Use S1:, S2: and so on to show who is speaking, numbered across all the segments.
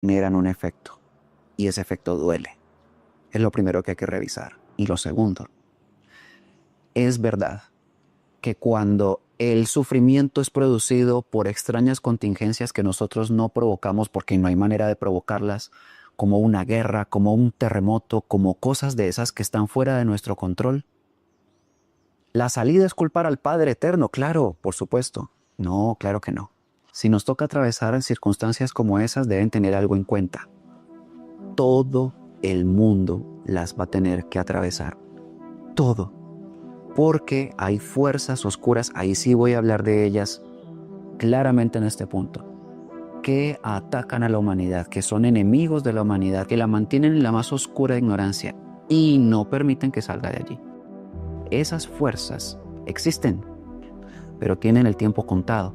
S1: generan un efecto y ese efecto duele. Es lo primero que hay que revisar. Y lo segundo, es verdad que cuando el sufrimiento es producido por extrañas contingencias que nosotros no provocamos porque no hay manera de provocarlas, como una guerra, como un terremoto, como cosas de esas que están fuera de nuestro control, la salida es culpar al Padre Eterno, claro, por supuesto. No, claro que no. Si nos toca atravesar circunstancias como esas, deben tener algo en cuenta. Todo el mundo las va a tener que atravesar. Todo. Porque hay fuerzas oscuras, ahí sí voy a hablar de ellas claramente en este punto, que atacan a la humanidad, que son enemigos de la humanidad, que la mantienen en la más oscura ignorancia y no permiten que salga de allí. Esas fuerzas existen, pero tienen el tiempo contado,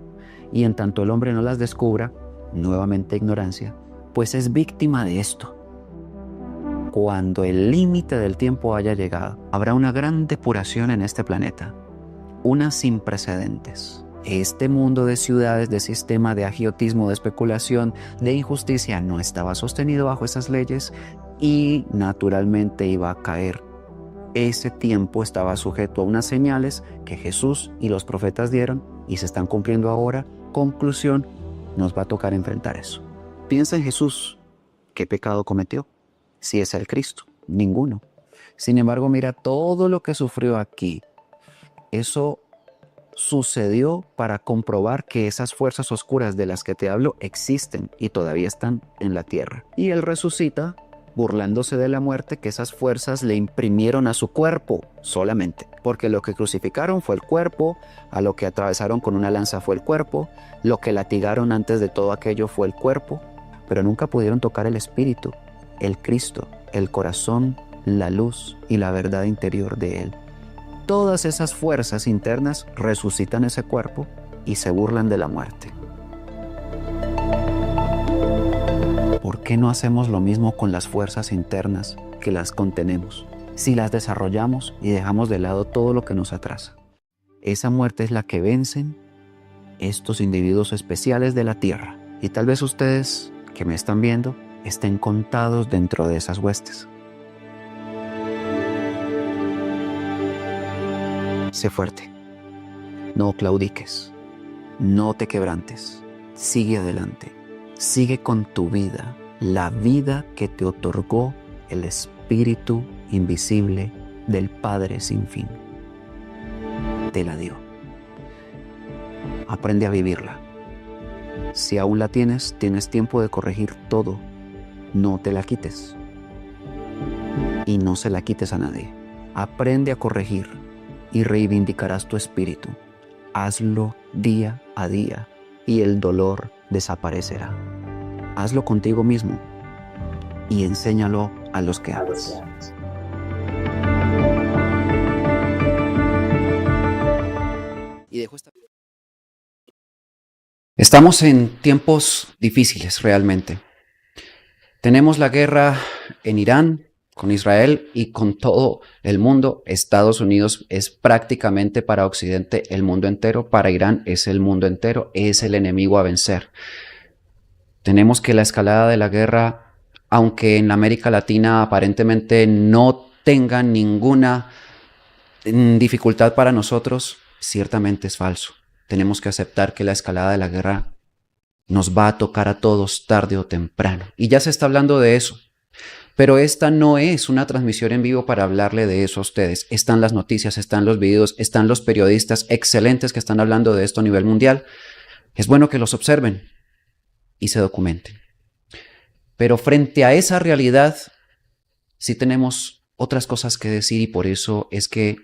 S1: y en tanto el hombre no las descubra, nuevamente ignorancia, pues es víctima de esto. Cuando el límite del tiempo haya llegado, habrá una gran depuración en este planeta, una sin precedentes. Este mundo de ciudades, de sistema, de agiotismo, de especulación, de injusticia, no estaba sostenido bajo esas leyes y naturalmente iba a caer. Ese tiempo estaba sujeto a unas señales que Jesús y los profetas dieron y se están cumpliendo ahora. Conclusión, nos va a tocar enfrentar eso. Piensa en Jesús. ¿Qué pecado cometió? Si es el Cristo, ninguno. Sin embargo, mira todo lo que sufrió aquí. Eso sucedió para comprobar que esas fuerzas oscuras de las que te hablo existen y todavía están en la tierra. Y Él resucita burlándose de la muerte que esas fuerzas le imprimieron a su cuerpo solamente. Porque lo que crucificaron fue el cuerpo, a lo que atravesaron con una lanza fue el cuerpo, lo que latigaron antes de todo aquello fue el cuerpo, pero nunca pudieron tocar el espíritu, el Cristo, el corazón, la luz y la verdad interior de Él. Todas esas fuerzas internas resucitan ese cuerpo y se burlan de la muerte. ¿Por qué no hacemos lo mismo con las fuerzas internas que las contenemos? Si las desarrollamos y dejamos de lado todo lo que nos atrasa. Esa muerte es la que vencen estos individuos especiales de la tierra. Y tal vez ustedes que me están viendo estén contados dentro de esas huestes. Sé fuerte, no claudiques, no te quebrantes, sigue adelante, sigue con tu vida, la vida que te otorgó el Espíritu invisible del Padre sin fin. Te la dio. Aprende a vivirla. Si aún la tienes, tienes tiempo de corregir todo. No te la quites. Y no se la quites a nadie. Aprende a corregir y reivindicarás tu espíritu. Hazlo día a día y el dolor desaparecerá. Hazlo contigo mismo y enséñalo a los que amas. Y dejo esta... Estamos en tiempos difíciles realmente. Tenemos la guerra en Irán, con Israel y con todo el mundo. Estados Unidos es prácticamente para Occidente el mundo entero, para Irán es el mundo entero, es el enemigo a vencer. Tenemos que la escalada de la guerra, aunque en América Latina aparentemente no tenga ninguna dificultad para nosotros, ciertamente es falso. Tenemos que aceptar que la escalada de la guerra nos va a tocar a todos tarde o temprano. Y ya se está hablando de eso. Pero esta no es una transmisión en vivo para hablarle de eso a ustedes. Están las noticias, están los videos, están los periodistas excelentes que están hablando de esto a nivel mundial. Es bueno que los observen y se documenten. Pero frente a esa realidad, sí tenemos otras cosas que decir y por eso es que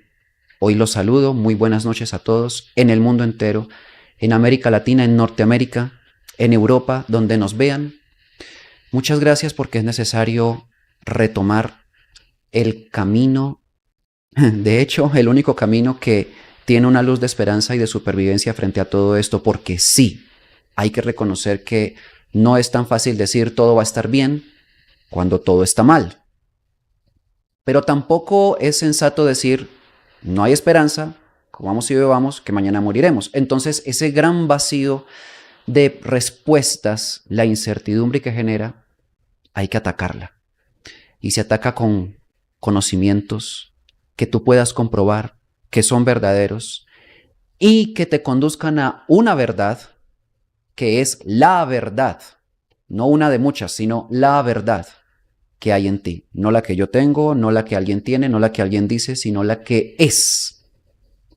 S1: hoy los saludo. Muy buenas noches a todos en el mundo entero, en América Latina, en Norteamérica, en Europa, donde nos vean. Muchas gracias porque es necesario retomar el camino, de hecho, el único camino que tiene una luz de esperanza y de supervivencia frente a todo esto, porque sí, hay que reconocer que no es tan fácil decir todo va a estar bien cuando todo está mal. Pero tampoco es sensato decir no hay esperanza, comamos y bebamos, que mañana moriremos. Entonces, ese gran vacío de respuestas, la incertidumbre que genera, hay que atacarla. Y se ataca con conocimientos que tú puedas comprobar que son verdaderos y que te conduzcan a una verdad que es la verdad, no una de muchas, sino la verdad que hay en ti, no la que yo tengo, no la que alguien tiene, no la que alguien dice, sino la que es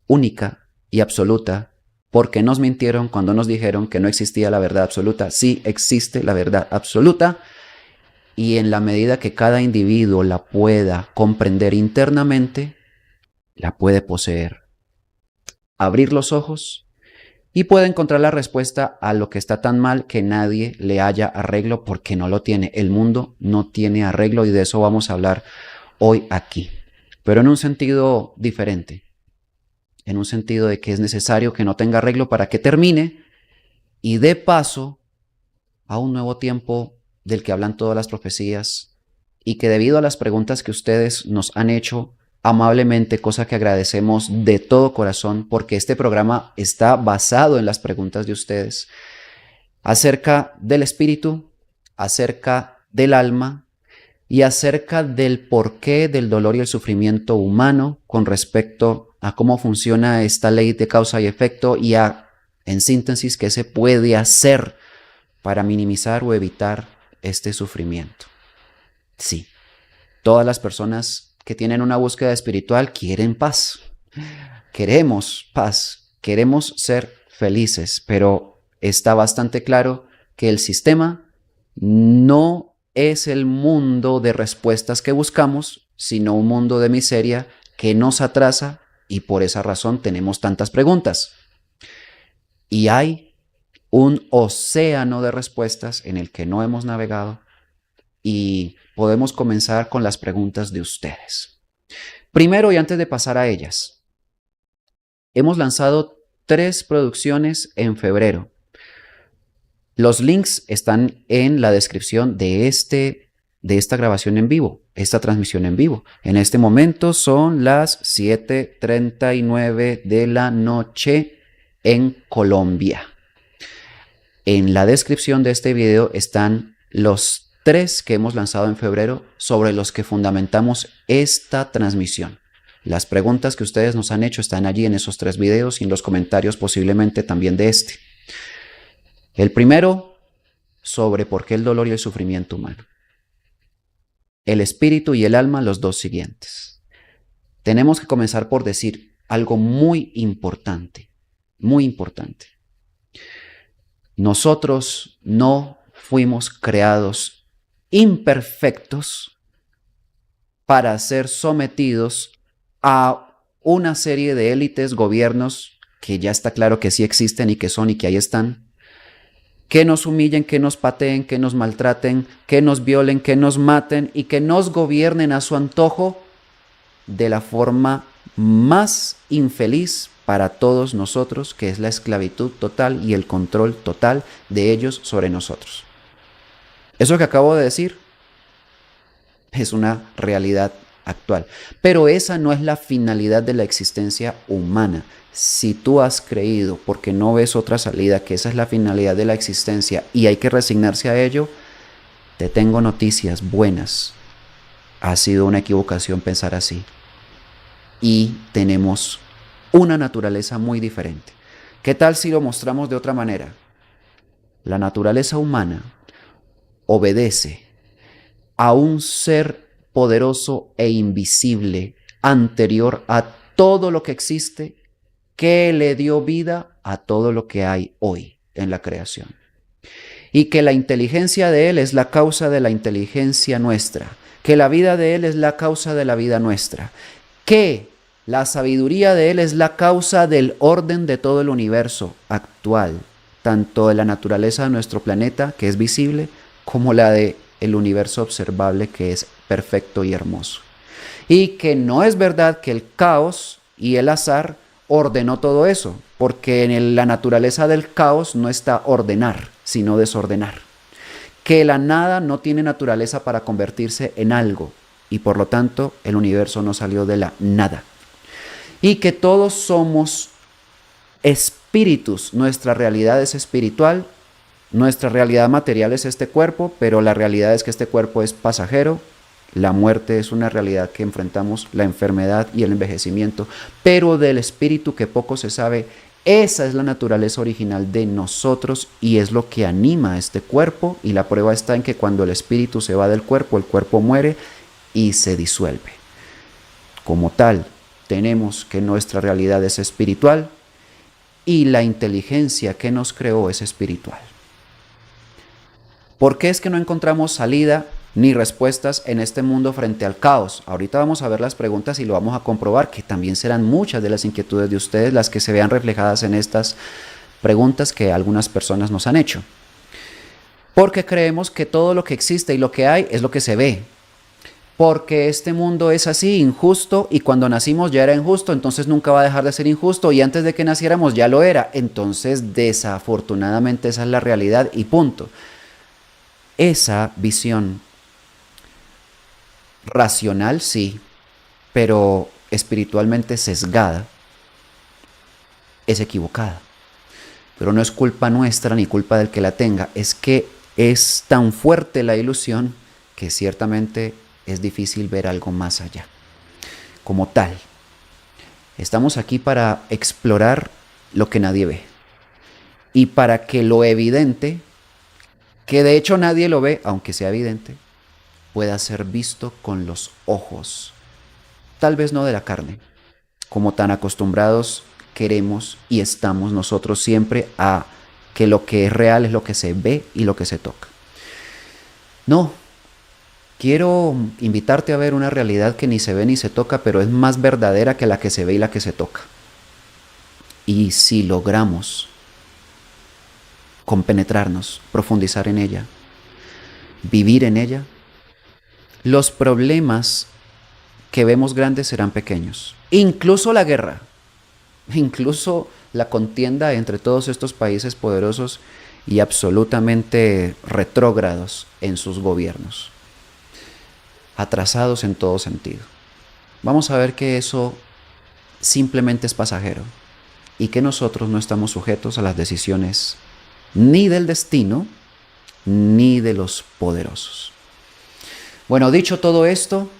S1: única y absoluta, porque nos mintieron cuando nos dijeron que no existía la verdad absoluta. Sí existe la verdad absoluta, y en la medida que cada individuo la pueda comprender internamente, la puede poseer. Abrir los ojos y puede encontrar la respuesta a lo que está tan mal que nadie le haya arreglo, porque no lo tiene. El mundo no tiene arreglo, y de eso vamos a hablar hoy aquí, pero en un sentido diferente, en un sentido de que es necesario que no tenga arreglo para que termine y dé paso a un nuevo tiempo del que hablan todas las profecías, y que debido a las preguntas que ustedes nos han hecho amablemente, cosa que agradecemos de todo corazón, porque este programa está basado en las preguntas de ustedes acerca del espíritu, acerca del alma y acerca del porqué del dolor y el sufrimiento humano con respecto a cómo funciona esta ley de causa y efecto, y en síntesis, qué se puede hacer para minimizar o evitar este sufrimiento. Sí, todas las personas que tienen una búsqueda espiritual quieren paz. Queremos paz, queremos ser felices, pero está bastante claro que el sistema no es el mundo de respuestas que buscamos, sino un mundo de miseria que nos atrasa, y por esa razón tenemos tantas preguntas. Y hay un océano de respuestas en el que no hemos navegado, y podemos comenzar con las preguntas de ustedes. Primero, y antes de pasar a ellas, hemos lanzado 3 producciones en febrero. Los links están en la descripción de esta grabación en vivo, esta transmisión en vivo. En este momento son las 7:39 de la noche en Colombia. En la descripción de este video están los 3 que hemos lanzado en febrero, sobre los que fundamentamos esta transmisión. Las preguntas que ustedes nos han hecho están allí en esos 3 videos, y en los comentarios posiblemente también de este. El primero, sobre por qué el dolor y el sufrimiento humano. El espíritu y el alma, los 2 siguientes. Tenemos que comenzar por decir algo muy importante, muy importante. Nosotros no fuimos creados imperfectos para ser sometidos a una serie de élites, gobiernos, que ya está claro que sí existen y que son y que ahí están, que nos humillen, que nos pateen, que nos maltraten, que nos violen, que nos maten y que nos gobiernen a su antojo de la forma más infeliz para todos nosotros, que es la esclavitud total y el control total de ellos sobre nosotros. Eso que acabo de decir es una realidad actual, pero esa no es la finalidad de la existencia humana. Si tú has creído, porque no ves otra salida, que esa es la finalidad de la existencia y hay que resignarse a ello, te tengo noticias buenas. Ha sido una equivocación pensar así, y tenemos una naturaleza muy diferente. ¿Qué tal si lo mostramos de otra manera? La naturaleza humana obedece a un ser poderoso e invisible anterior a todo lo que existe, que le dio vida a todo lo que hay hoy en la creación. Y que la inteligencia de Él es la causa de la inteligencia nuestra, que la vida de Él es la causa de la vida nuestra, que la sabiduría de Él es la causa del orden de todo el universo actual, tanto de la naturaleza de nuestro planeta, que es visible, como la del universo observable, que es perfecto y hermoso. Y que no es verdad que el caos y el azar ordenó todo eso, porque en la naturaleza del caos no está ordenar, sino desordenar. Que la nada no tiene naturaleza para convertirse en algo, y por lo tanto el universo no salió de la nada. Y que todos somos espíritus, nuestra realidad es espiritual, nuestra realidad material es este cuerpo, pero la realidad es que este cuerpo es pasajero. La muerte es una realidad que enfrentamos, la enfermedad y el envejecimiento, pero del espíritu que poco se sabe. Esa es la naturaleza original de nosotros y es lo que anima a este cuerpo, y la prueba está en que cuando el espíritu se va del cuerpo, el cuerpo muere y se disuelve. Como tal, tenemos que nuestra realidad es espiritual y la inteligencia que nos creó es espiritual. ¿Por qué es que no encontramos salida ni respuestas en este mundo frente al caos? Ahorita vamos a ver las preguntas y lo vamos a comprobar, que también serán muchas de las inquietudes de ustedes las que se vean reflejadas en estas preguntas que algunas personas nos han hecho. Porque creemos que todo lo que existe y lo que hay es lo que se ve. Porque este mundo es así, injusto, y cuando nacimos ya era injusto, entonces nunca va a dejar de ser injusto, y antes de que naciéramos ya lo era. Entonces, desafortunadamente, esa es la realidad y punto. Esa visión racional, sí, pero espiritualmente sesgada, es equivocada. Pero no es culpa nuestra ni culpa del que la tenga, es que es tan fuerte la ilusión que ciertamente es difícil ver algo más allá. Como tal, estamos aquí para explorar lo que nadie ve y para que lo evidente, que de hecho nadie lo ve, aunque sea evidente, pueda ser visto con los ojos, tal vez no de la carne, como tan acostumbrados queremos y estamos nosotros siempre a que lo que es real es lo que se ve y lo que se toca. No, quiero invitarte a ver una realidad que ni se ve ni se toca, pero es más verdadera que la que se ve y la que se toca. Y si logramos compenetrarnos, profundizar en ella, vivir en ella, los problemas que vemos grandes serán pequeños. Incluso la guerra, incluso la contienda entre todos estos países poderosos y absolutamente retrógrados en sus gobiernos, atrasados en todo sentido. Vamos a ver que eso simplemente es pasajero y que nosotros no estamos sujetos a las decisiones ni del destino ni de los poderosos. Bueno, dicho todo esto,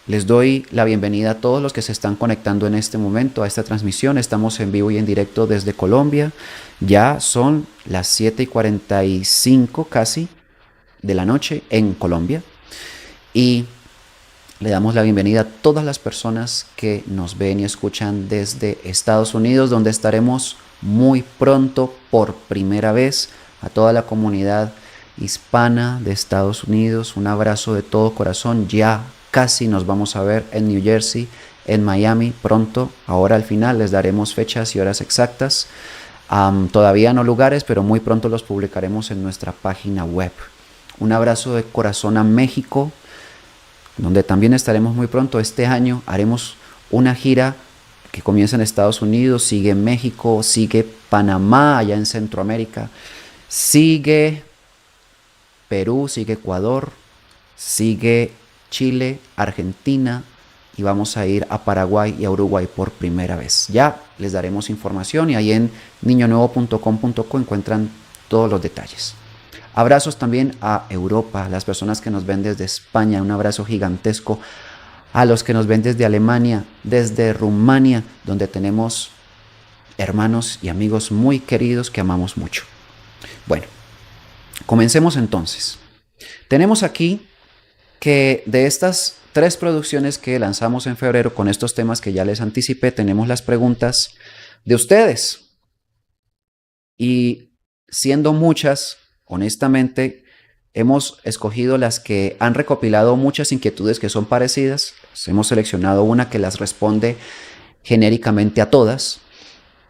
S1: les doy la bienvenida a todos los que se están conectando en este momento a esta transmisión. Estamos en vivo y en directo desde Colombia. Ya son las 7:45 casi de la noche en Colombia. Y le damos la bienvenida a todas las personas que nos ven y escuchan desde Estados Unidos, donde estaremos muy pronto por primera vez. A toda la comunidad hispana de Estados Unidos, un abrazo de todo corazón. Ya casi nos vamos a ver en New Jersey, en Miami pronto. Ahora al final les daremos fechas y horas exactas. Todavía no lugares, pero muy pronto los publicaremos en nuestra página web. Un abrazo de corazón a México, donde también estaremos muy pronto. Este año haremos una gira que comienza en Estados Unidos, sigue en México, sigue Panamá, allá en Centroamérica, sigue Perú, sigue Ecuador, sigue Chile, Argentina, y vamos a ir a Paraguay y a Uruguay por primera vez. Ya les daremos información y ahí en niñonuevo.com.co encuentran todos los detalles. Abrazos también a Europa, a las personas que nos ven desde España, un abrazo gigantesco a los que nos ven desde Alemania, desde Rumania, donde tenemos hermanos y amigos muy queridos que amamos mucho. Bueno, comencemos entonces. Tenemos aquí que de estas 3 producciones que lanzamos en febrero con estos temas que ya les anticipé, tenemos las preguntas de ustedes. Y siendo muchas, honestamente, hemos escogido las que han recopilado muchas inquietudes que son parecidas. Hemos seleccionado una que las responde genéricamente a todas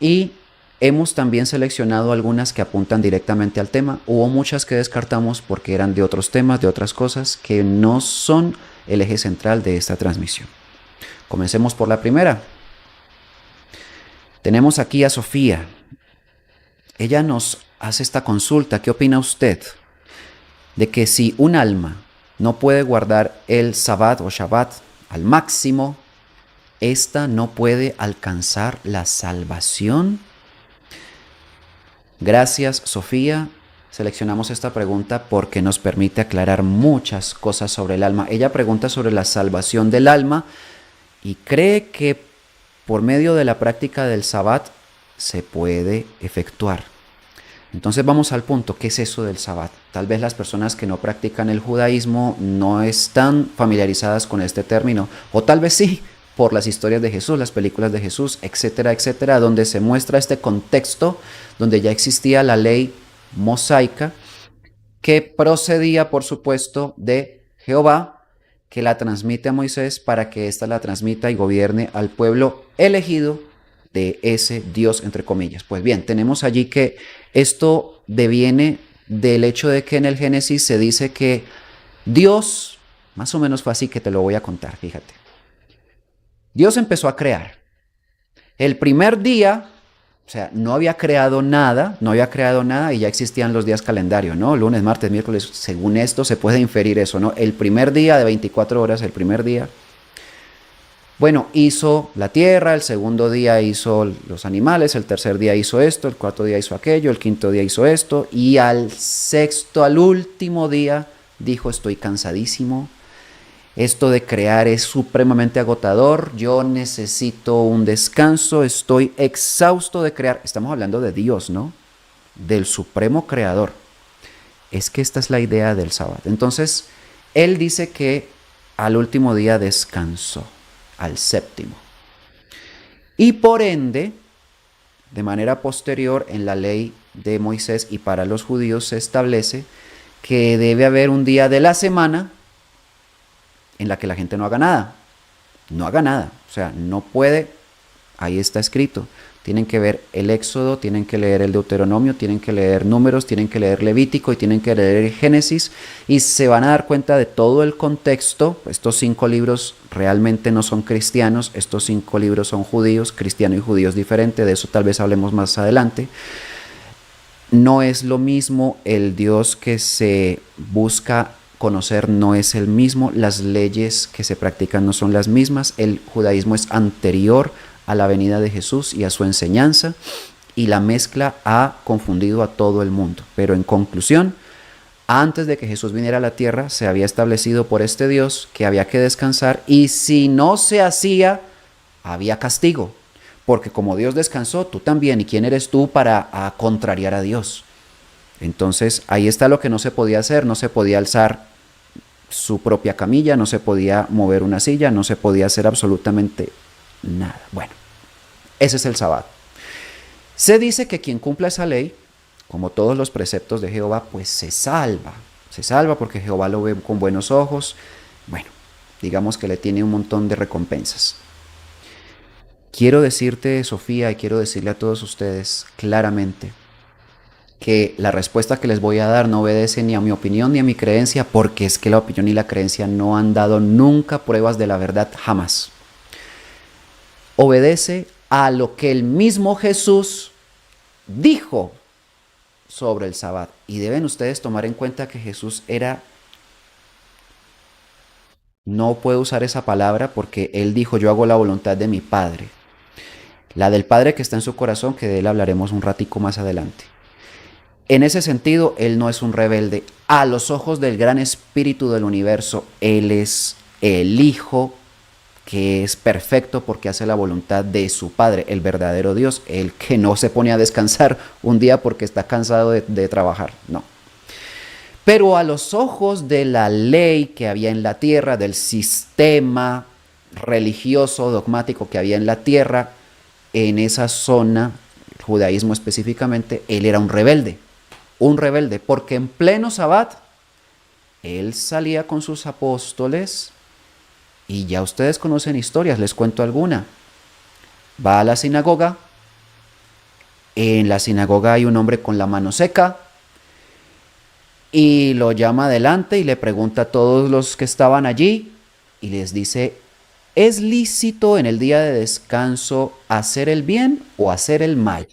S1: y hemos también seleccionado algunas que apuntan directamente al tema. Hubo muchas que descartamos porque eran de otros temas, de otras cosas que no son el eje central de esta transmisión. Comencemos por la primera. Tenemos aquí a Sofía. Ella nos hace esta consulta. ¿Qué opina usted de que si un alma no puede guardar el Sabbat o Shabbat al máximo, esta no puede alcanzar la salvación? Gracias, Sofía. Seleccionamos esta pregunta porque nos permite aclarar muchas cosas sobre el alma. Ella pregunta sobre la salvación del alma y cree que por medio de la práctica del Sabbat se puede efectuar. Entonces vamos al punto, ¿qué es eso del Sabbat? Tal vez las personas que no practican el judaísmo no están familiarizadas con este término, o tal vez sí, por las historias de Jesús, las películas de Jesús, etcétera, etcétera, donde se muestra este contexto, donde ya existía la ley mosaica, que procedía, por supuesto, de Jehová, que la transmite a Moisés para que ésta la transmita y gobierne al pueblo elegido de ese Dios, entre comillas. Pues bien, tenemos allí que esto deviene del hecho de que en el Génesis se dice que Dios, más o menos fue así que te lo voy a contar, fíjate. Dios empezó a crear. El primer día, o sea, no había creado nada y ya existían los días calendario, ¿no? Lunes, martes, miércoles, según esto se puede inferir eso, ¿no? El primer día de 24 horas, el primer día, bueno, hizo la tierra, el segundo día hizo los animales, el tercer día hizo esto, el cuarto día hizo aquello, el quinto día hizo esto, y al sexto, al último día, dijo, estoy cansadísimo. Esto de crear es supremamente agotador, yo necesito un descanso, estoy exhausto de crear. Estamos hablando de Dios, ¿no? Del supremo creador. Es que esta es la idea del sábado. Entonces, él dice que al último día descansó, al séptimo. Y por ende, de manera posterior, en la ley de Moisés y para los judíos se establece que debe haber un día de la semana en la que la gente no haga nada. No haga nada. O sea, no puede. Ahí está escrito. Tienen que ver el Éxodo, tienen que leer el Deuteronomio, tienen que leer Números, tienen que leer Levítico y tienen que leer Génesis y se van a dar cuenta de todo el contexto. Estos 5 libros realmente no son cristianos, estos 5 libros son judíos, cristiano y judíos diferente, de eso tal vez hablemos más adelante. No es lo mismo, el Dios que se busca conocer no es el mismo, las leyes que se practican no son las mismas, el judaísmo es anterior a la venida de Jesús y a su enseñanza, y la mezcla ha confundido a todo el mundo. Pero en conclusión, antes de que Jesús viniera a la tierra, se había establecido por este Dios que había que descansar, y si no se hacía, había castigo. Porque como Dios descansó, tú también, ¿y quién eres tú para contrariar a Dios? Entonces ahí está lo que no se podía hacer, no se podía alzar su propia camilla, no se podía mover una silla, no se podía hacer absolutamente nada. Bueno, ese es el sábado. Se dice que quien cumpla esa ley, como todos los preceptos de Jehová, pues se salva. Se salva porque Jehová lo ve con buenos ojos. Bueno, digamos que le tiene un montón de recompensas. Quiero decirte, Sofía, y quiero decirle a todos ustedes claramente que la respuesta que les voy a dar no obedece ni a mi opinión ni a mi creencia, porque es que la opinión y la creencia no han dado nunca pruebas de la verdad, jamás. Obedece a lo que el mismo Jesús dijo sobre el sábado. Y deben ustedes tomar en cuenta que Jesús era, no puedo usar esa palabra porque él dijo, yo hago la voluntad de mi Padre. La del Padre que está en su corazón, que de él hablaremos un ratico más adelante. En ese sentido, él no es un rebelde. A los ojos del gran espíritu del universo, él es el Hijo que es perfecto porque hace la voluntad de su Padre, el verdadero Dios, el que no se pone a descansar un día porque está cansado de trabajar, no. Pero a los ojos de la ley que había en la tierra, del sistema religioso, dogmático que había en la tierra, en esa zona, el judaísmo específicamente, él era un rebelde, porque en pleno sabbat, él salía con sus apóstoles, y ya ustedes conocen historias, les cuento alguna. Va a la sinagoga, en la sinagoga hay un hombre con la mano seca, y lo llama adelante y le pregunta a todos los que estaban allí, y les dice, ¿es lícito en el día de descanso hacer el bien o hacer el mal?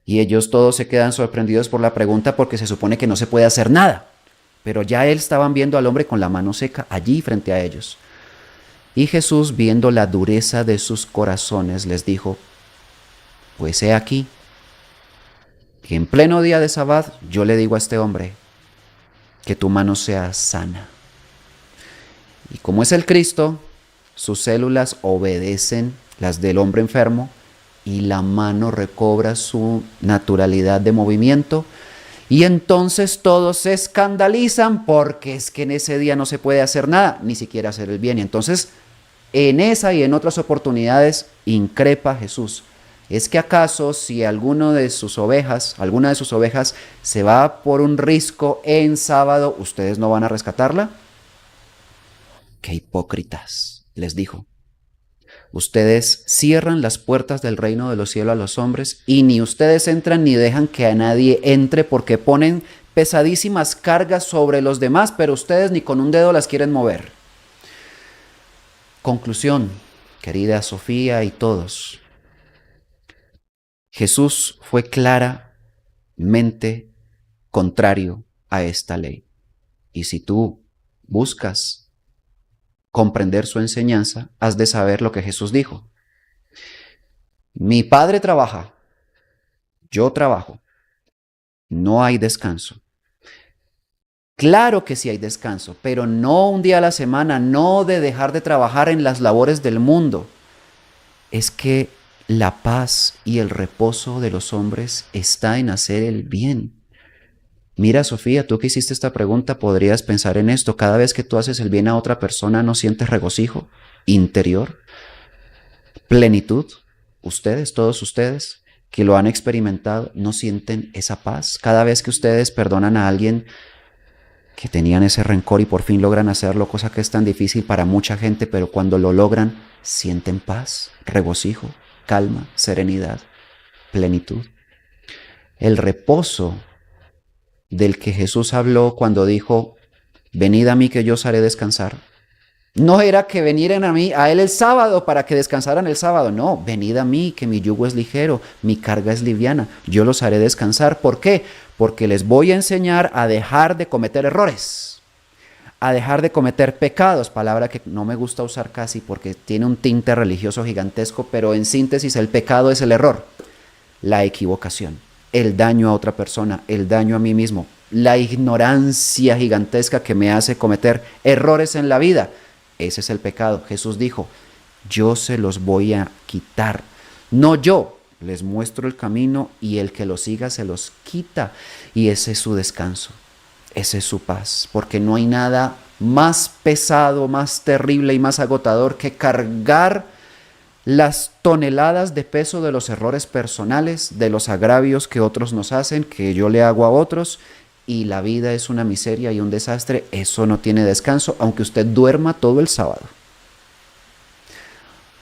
S1: Y ellos todos se quedan sorprendidos por la pregunta porque se supone que no se puede hacer nada. Pero ya él estaban viendo al hombre con la mano seca allí frente a ellos. Y Jesús, viendo la dureza de sus corazones, les dijo, pues he aquí, que en pleno día de Sabbat yo le digo a este hombre que tu mano sea sana. Y como es el Cristo, sus células obedecen las del hombre enfermo y la mano recobra su naturalidad de movimiento. Y entonces todos se escandalizan porque es que en ese día no se puede hacer nada, ni siquiera hacer el bien. Y entonces en esa y en otras oportunidades increpa Jesús. ¿Es que acaso si alguna de sus ovejas se va por un risco en sábado, ustedes no van a rescatarla? ¡Qué hipócritas!, les dijo. Ustedes cierran las puertas del reino de los cielos a los hombres y ni ustedes entran ni dejan que a nadie entre porque ponen pesadísimas cargas sobre los demás, pero ustedes ni con un dedo las quieren mover. Conclusión, querida Sofía y todos. Jesús fue claramente contrario a esta ley. Y si tú buscas comprender su enseñanza, has de saber lo que Jesús dijo. Mi Padre trabaja, yo trabajo, no hay descanso. Claro que sí hay descanso, pero no un día a la semana, no de dejar de trabajar en las labores del mundo. Es que la paz y el reposo de los hombres está en hacer el bien. Mira, Sofía, tú que hiciste esta pregunta, podrías pensar en esto. Cada vez que tú haces el bien a otra persona, ¿no sientes regocijo interior? Plenitud. Ustedes, todos ustedes que lo han experimentado, ¿no sienten esa paz? Cada vez que ustedes perdonan a alguien que tenían ese rencor y por fin logran hacerlo, cosa que es tan difícil para mucha gente, pero cuando lo logran, sienten paz, regocijo, calma, serenidad, plenitud. El reposo del que Jesús habló cuando dijo, venid a mí que yo os haré descansar, no era que vinieran a él el sábado para que descansaran el sábado. No, venid a mí que mi yugo es ligero, mi carga es liviana, yo los haré descansar. ¿Por qué? Porque les voy a enseñar a dejar de cometer errores, a dejar de cometer pecados, palabra que no me gusta usar casi porque tiene un tinte religioso gigantesco, pero en síntesis el pecado es el error, la equivocación, el daño a otra persona, el daño a mí mismo, la ignorancia gigantesca que me hace cometer errores en la vida. Ese es el pecado. Jesús dijo, yo se los voy a quitar. No yo, les muestro el camino y el que lo siga se los quita. Y ese es su descanso, esa es su paz, porque no hay nada más pesado, más terrible y más agotador que cargar las toneladas de peso de los errores personales, de los agravios que otros nos hacen, que yo le hago a otros, y la vida es una miseria y un desastre. Eso no tiene descanso, aunque usted duerma todo el sábado.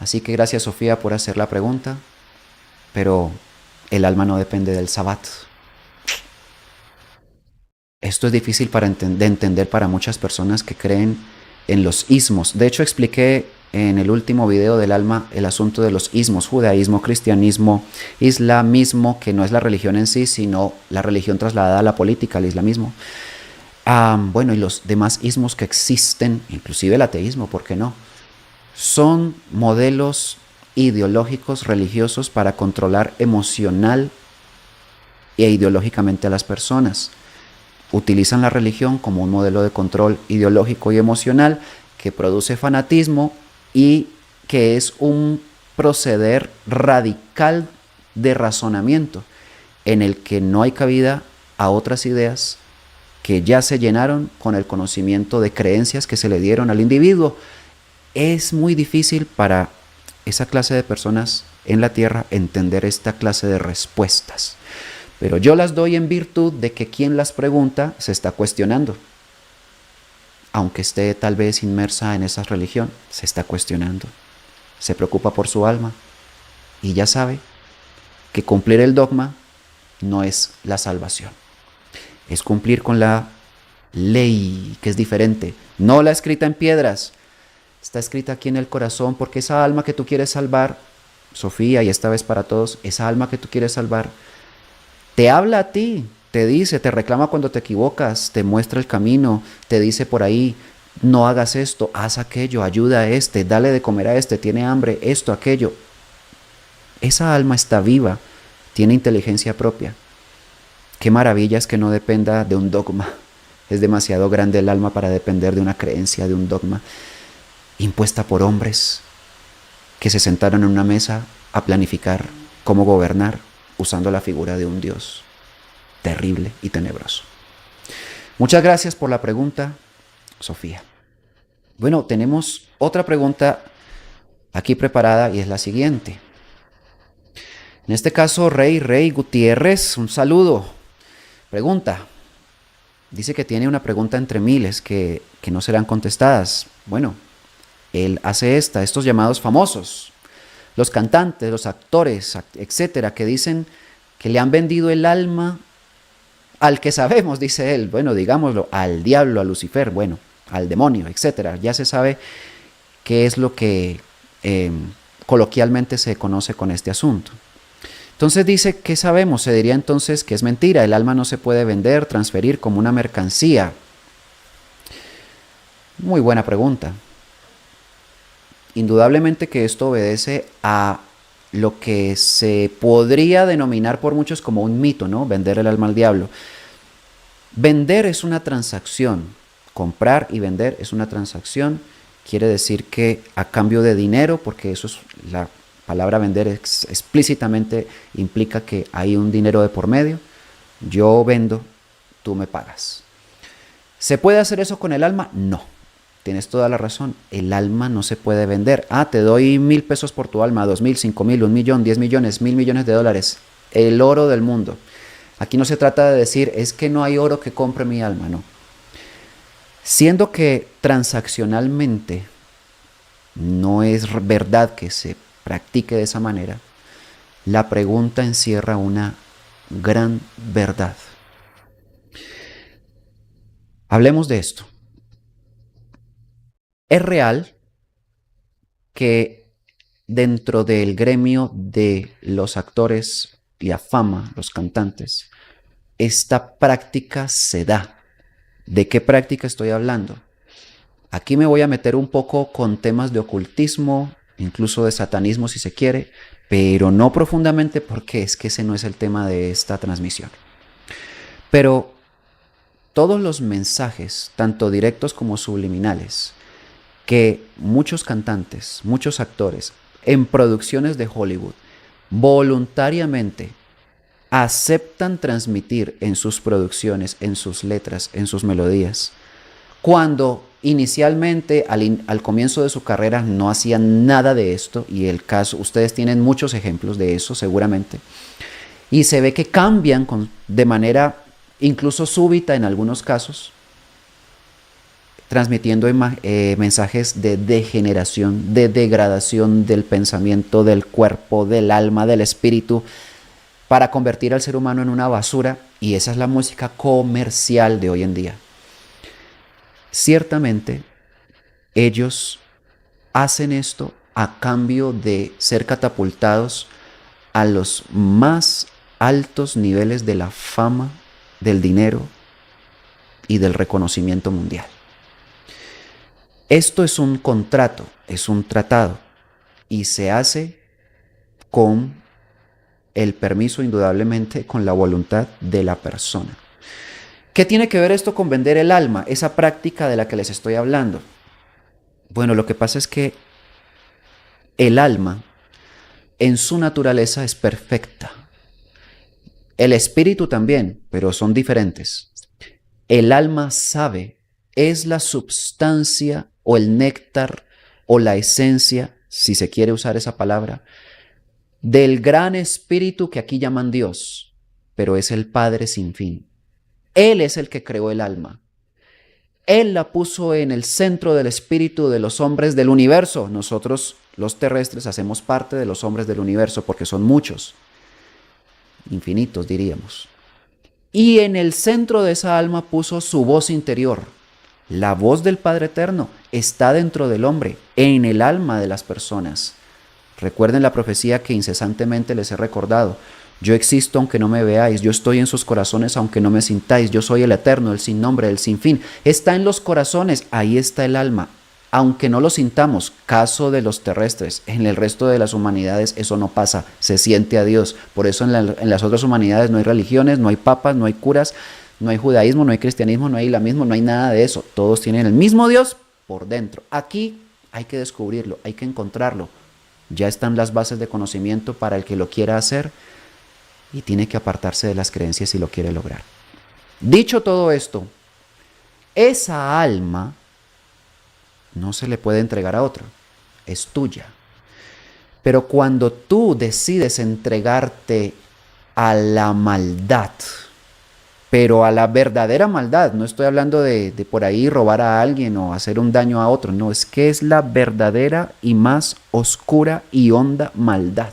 S1: Así que gracias, Sofía, por hacer la pregunta, pero el alma no depende del Sabbat. Esto es difícil de entender para muchas personas que creen en los ismos. De hecho, expliqué en el último video del alma el asunto de los ismos, judaísmo, cristianismo, islamismo, que no es la religión en sí, sino la religión trasladada a la política, al islamismo. Bueno, y los demás ismos que existen, inclusive el ateísmo, ¿por qué no? Son modelos ideológicos religiosos para controlar emocional e ideológicamente a las personas. Utilizan la religión como un modelo de control ideológico y emocional que produce fanatismo y que es un proceder radical de razonamiento en el que no hay cabida a otras ideas que ya se llenaron con el conocimiento de creencias que se le dieron al individuo. Es muy difícil para esa clase de personas en la tierra entender esta clase de respuestas. Pero yo las doy en virtud de que quien las pregunta se está cuestionando. Aunque esté tal vez inmersa en esa religión, se está cuestionando. Se preocupa por su alma y ya sabe que cumplir el dogma no es la salvación. Es cumplir con la ley, que es diferente. No la escrita en piedras, está escrita aquí en el corazón, porque esa alma que tú quieres salvar, Sofía, y esta vez para todos, esa alma que tú quieres salvar, te habla a ti, te dice, te reclama cuando te equivocas, te muestra el camino, te dice por ahí, no hagas esto, haz aquello, ayuda a este, dale de comer a este, tiene hambre, esto, aquello. Esa alma está viva, tiene inteligencia propia. Qué maravilla es que no dependa de un dogma. Es demasiado grande el alma para depender de una creencia, de un dogma, impuesta por hombres que se sentaron en una mesa a planificar cómo gobernar usando la figura de un Dios terrible y tenebroso. Muchas gracias por la pregunta, Sofía. Bueno, tenemos otra pregunta aquí preparada y es la siguiente. En este caso, Rey Gutiérrez, un saludo. Pregunta. Dice que tiene una pregunta entre miles que no serán contestadas. Bueno, él hace estos llamados famosos. Los cantantes, los actores, etcétera, que dicen que le han vendido el alma al que sabemos, dice él, bueno, digámoslo, al diablo, a Lucifer, bueno, al demonio, etcétera. Ya se sabe qué es lo que coloquialmente se conoce con este asunto. Entonces dice, ¿qué sabemos? Se diría entonces que es mentira, el alma no se puede vender, transferir como una mercancía. Muy buena pregunta. Indudablemente que esto obedece a lo que se podría denominar por muchos como un mito, ¿no? Vender el alma al diablo. Vender es una transacción. Comprar y vender es una transacción. Quiere decir que a cambio de dinero, porque eso es la palabra vender, explícitamente implica que hay un dinero de por medio. Yo vendo, tú me pagas. ¿Se puede hacer eso con el alma? No. Tienes toda la razón. El alma no se puede vender. Te doy 1,000 pesos por tu alma, 2,000, 5,000, 1,000,000, 10 millones, 1,000 millones de dólares. El oro del mundo. Aquí no se trata de decir, es que no hay oro que compre mi alma, no. Siendo que transaccionalmente no es verdad que se practique de esa manera, la pregunta encierra una gran verdad. Hablemos de esto. Es real que dentro del gremio de los actores y a fama, los cantantes, esta práctica se da. ¿De qué práctica estoy hablando? Aquí me voy a meter un poco con temas de ocultismo, incluso de satanismo si se quiere, pero no profundamente porque es que ese no es el tema de esta transmisión. Pero todos los mensajes, tanto directos como subliminales, que muchos cantantes, muchos actores en producciones de Hollywood voluntariamente aceptan transmitir en sus producciones, en sus letras, en sus melodías, cuando inicialmente al comienzo de su carrera no hacían nada de esto, y el caso, ustedes tienen muchos ejemplos de eso seguramente, y se ve que cambian de manera incluso súbita en algunos casos, transmitiendo mensajes de degeneración, de degradación del pensamiento, del cuerpo, del alma, del espíritu, para convertir al ser humano en una basura, y esa es la música comercial de hoy en día. Ciertamente, ellos hacen esto a cambio de ser catapultados a los más altos niveles de la fama, del dinero y del reconocimiento mundial. Esto es un contrato, es un tratado, y se hace con el permiso, indudablemente, con la voluntad de la persona. ¿Qué tiene que ver esto con vender el alma? Esa práctica de la que les estoy hablando. Bueno, lo que pasa es que el alma en su naturaleza es perfecta. El espíritu también, pero son diferentes. El alma sabe, es la substancia o el néctar o la esencia, si se quiere usar esa palabra, del gran espíritu que aquí llaman Dios, pero es el Padre sin fin. Él es el que creó el alma. Él la puso en el centro del espíritu de los hombres del universo. Nosotros, los terrestres, hacemos parte de los hombres del universo porque son muchos, infinitos diríamos. Y en el centro de esa alma puso su voz interior. La voz del Padre Eterno está dentro del hombre, en el alma de las personas. Recuerden la profecía que incesantemente les he recordado. Yo existo aunque no me veáis, yo estoy en sus corazones aunque no me sintáis, yo soy el eterno, el sin nombre, el sin fin. Está en los corazones, ahí está el alma. aunque no lo sintamos, caso de los terrestres, en el resto de las humanidades eso no pasa, se siente a Dios. Por eso en las otras humanidades no hay religiones, no hay papas, no hay curas, no hay judaísmo, no hay cristianismo, no hay islamismo, no hay nada de eso. Todos tienen el mismo Dios por dentro. Aquí hay que descubrirlo, hay que encontrarlo. Ya están las bases de conocimiento para el que lo quiera hacer y tiene que apartarse de las creencias si lo quiere lograr. Dicho todo esto, esa alma no se le puede entregar a otro, es tuya. Pero cuando tú decides entregarte a la maldad, pero a la verdadera maldad, no estoy hablando de por ahí robar a alguien o hacer un daño a otro, no, es que es la verdadera y más oscura y honda maldad,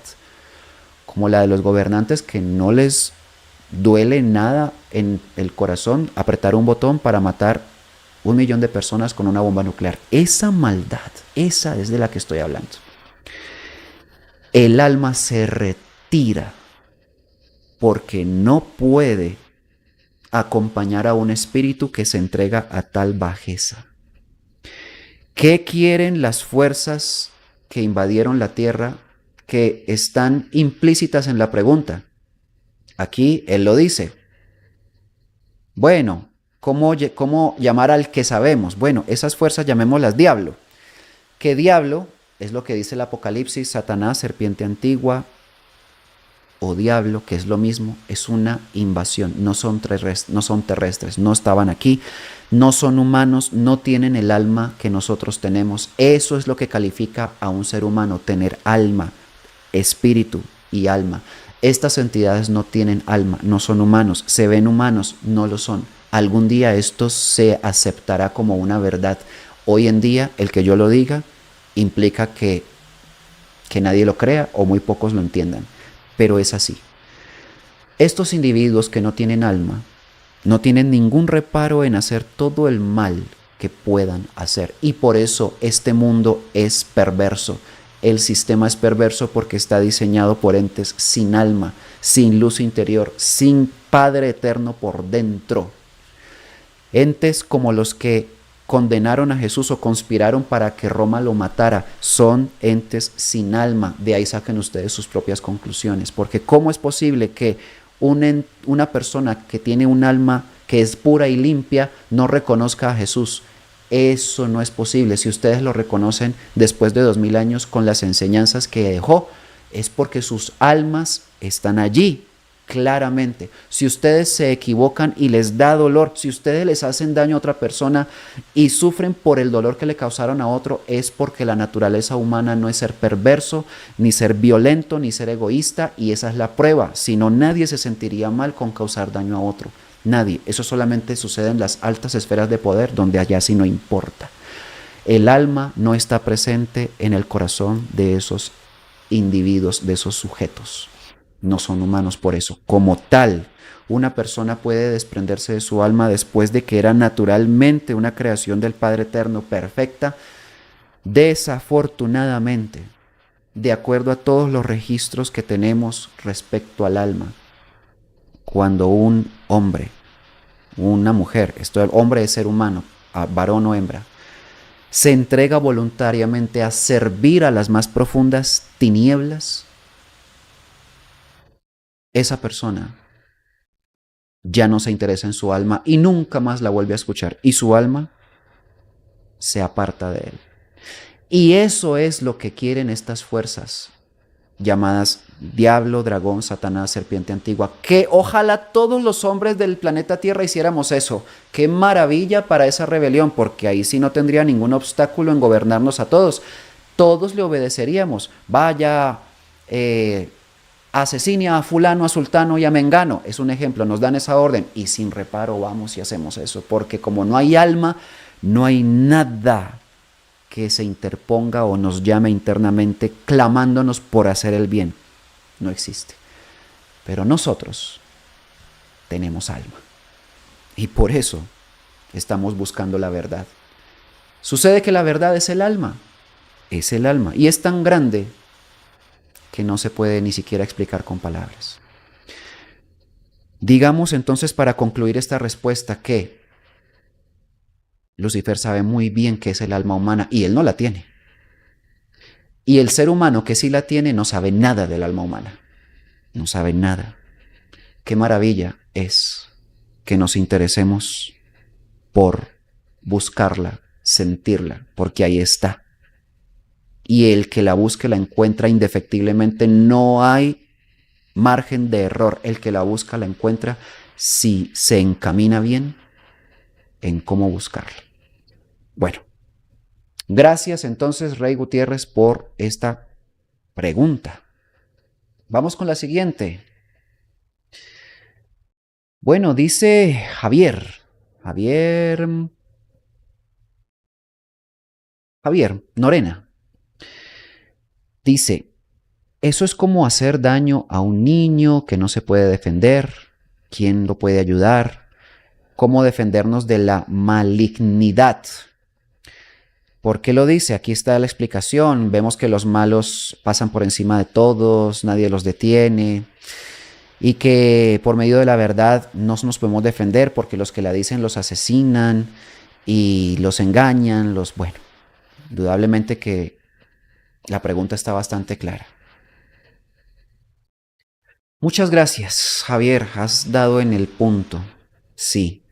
S1: como la de los gobernantes que no les duele nada en el corazón apretar un botón para matar 1 millón de personas con una bomba nuclear. Esa maldad, esa es de la que estoy hablando. El alma se retira porque no puede acompañar a un espíritu que se entrega a tal bajeza. ¿Qué quieren las fuerzas que invadieron la tierra que están implícitas en la pregunta? Aquí él lo dice. Bueno, ¿cómo llamar al que sabemos? Bueno, esas fuerzas llamémoslas diablo. ¿Qué diablo? Es lo que dice el Apocalipsis, Satanás, serpiente antigua o diablo, que es lo mismo, es una invasión. No son terrestres, no estaban aquí, no son humanos, no tienen el alma que nosotros tenemos. Eso es lo que califica a un ser humano, tener alma, espíritu y alma. Estas entidades no tienen alma, no son humanos, se ven humanos, no lo son. Algún día esto se aceptará como una verdad. Hoy en día, el que yo lo diga implica que nadie lo crea o muy pocos lo entiendan, pero es así. Estos individuos que no tienen alma, no tienen ningún reparo en hacer todo el mal que puedan hacer, y por eso este mundo es perverso. El sistema es perverso porque está diseñado por entes sin alma, sin luz interior, sin Padre eterno por dentro. Entes como los que condenaron a Jesús o conspiraron para que Roma lo matara son entes sin alma. De ahí saquen ustedes sus propias conclusiones. Porque ¿cómo es posible que una persona que tiene un alma que es pura y limpia no reconozca a Jesús? Eso no es posible. Si ustedes lo reconocen después de 2000 años con las enseñanzas que dejó, es porque sus almas están allí, claramente. Si ustedes se equivocan y les da dolor, si ustedes les hacen daño a otra persona y sufren por el dolor que le causaron a otro, es porque la naturaleza humana no es ser perverso, ni ser violento, ni ser egoísta, y esa es la prueba. Si no, nadie se sentiría mal con causar daño a otro. Nadie. Eso solamente sucede en las altas esferas de poder, donde allá sí no importa. El alma no está presente en el corazón de esos individuos, de esos sujetos. No son humanos por eso. Como tal, una persona puede desprenderse de su alma después de que era naturalmente una creación del Padre Eterno perfecta. Desafortunadamente, de acuerdo a todos los registros que tenemos respecto al alma, cuando un hombre, una mujer, esto el hombre es ser humano, varón o hembra, se entrega voluntariamente a servir a las más profundas tinieblas, esa persona ya no se interesa en su alma y nunca más la vuelve a escuchar, y su alma se aparta de él. Y eso es lo que quieren estas fuerzas llamadas diablo, dragón, Satanás, serpiente antigua, que ojalá todos los hombres del planeta Tierra hiciéramos eso. Qué maravilla para esa rebelión, porque ahí sí no tendría ningún obstáculo en gobernarnos a todos. Todos le obedeceríamos. Vaya, asesine a fulano, a sultano y a mengano. Es un ejemplo, nos dan esa orden y sin reparo vamos y hacemos eso, porque como no hay alma, no hay nada que se interponga o nos llame internamente clamándonos por hacer el bien. No existe. Pero nosotros tenemos alma. Y por eso estamos buscando la verdad. Sucede que la verdad es el alma. Es el alma. Y es tan grande que no se puede ni siquiera explicar con palabras. Digamos entonces, para concluir esta respuesta, que Lucifer sabe muy bien qué es el alma humana y él no la tiene. Y el ser humano que sí la tiene no sabe nada del alma humana. No sabe nada. Qué maravilla es que nos interesemos por buscarla, sentirla, porque ahí está. Y el que la busque la encuentra indefectiblemente. No hay margen de error. El que la busca la encuentra si se encamina bien en cómo buscarla. Bueno, gracias entonces, Rey Gutiérrez, por esta pregunta. Vamos con la siguiente. Bueno, dice Javier Norena. Dice, eso es como hacer daño a un niño que no se puede defender. ¿Quién lo puede ayudar? ¿Cómo defendernos de la malignidad? ¿Por qué lo dice? Aquí está la explicación. Vemos que los malos pasan por encima de todos, nadie los detiene, y que por medio de la verdad no nos podemos defender porque los que la dicen los asesinan y los engañan, bueno, indudablemente que la pregunta está bastante clara. Muchas gracias, Javier, has dado en el punto. Sí.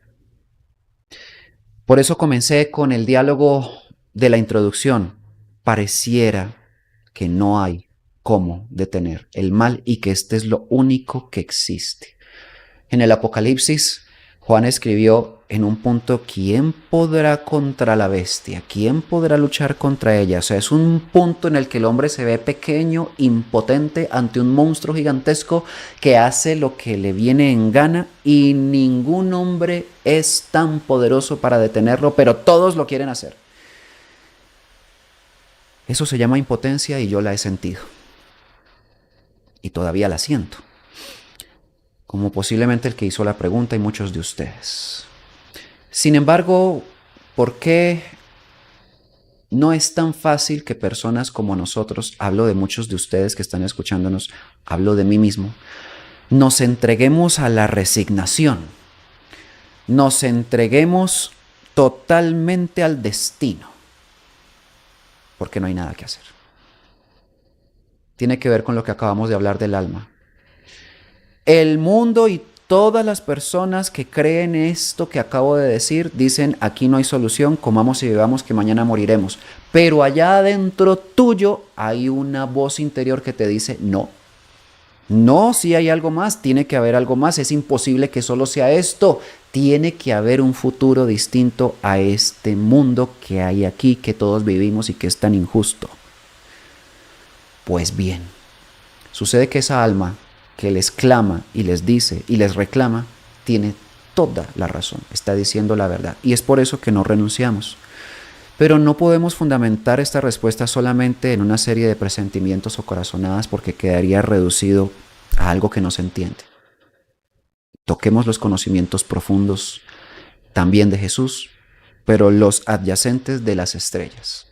S1: Por eso comencé con el diálogo de la introducción. Pareciera que no hay cómo detener el mal y que este es lo único que existe. En el Apocalipsis, Juan escribió en un punto, ¿quién podrá contra la bestia? ¿Quién podrá luchar contra ella? O sea, es un punto en el que el hombre se ve pequeño, impotente ante un monstruo gigantesco que hace lo que le viene en gana y ningún hombre es tan poderoso para detenerlo, pero todos lo quieren hacer. Eso se llama impotencia y yo la he sentido. Y todavía la siento. Como posiblemente el que hizo la pregunta y muchos de ustedes. Sin embargo, ¿por qué no es tan fácil que personas como nosotros, hablo de muchos de ustedes que están escuchándonos, hablo de mí mismo, nos entreguemos a la resignación, nos entreguemos totalmente al destino? Porque no hay nada que hacer. Tiene que ver con lo que acabamos de hablar del alma. El mundo y todas las personas que creen esto que acabo de decir dicen, aquí no hay solución, comamos y bebamos que mañana moriremos. Pero allá adentro tuyo hay una voz interior que te dice, no. No, si hay algo más, tiene que haber algo más, es imposible que solo sea esto. Tiene que haber un futuro distinto a este mundo que hay aquí, que todos vivimos y que es tan injusto. Pues bien, sucede que esa alma que les clama y les dice y les reclama, tiene toda la razón, está diciendo la verdad. Y es por eso que no renunciamos. Pero no podemos fundamentar esta respuesta solamente en una serie de presentimientos o corazonadas porque quedaría reducido a algo que no se entiende. Toquemos los conocimientos profundos también de Jesús, pero los adyacentes de las estrellas.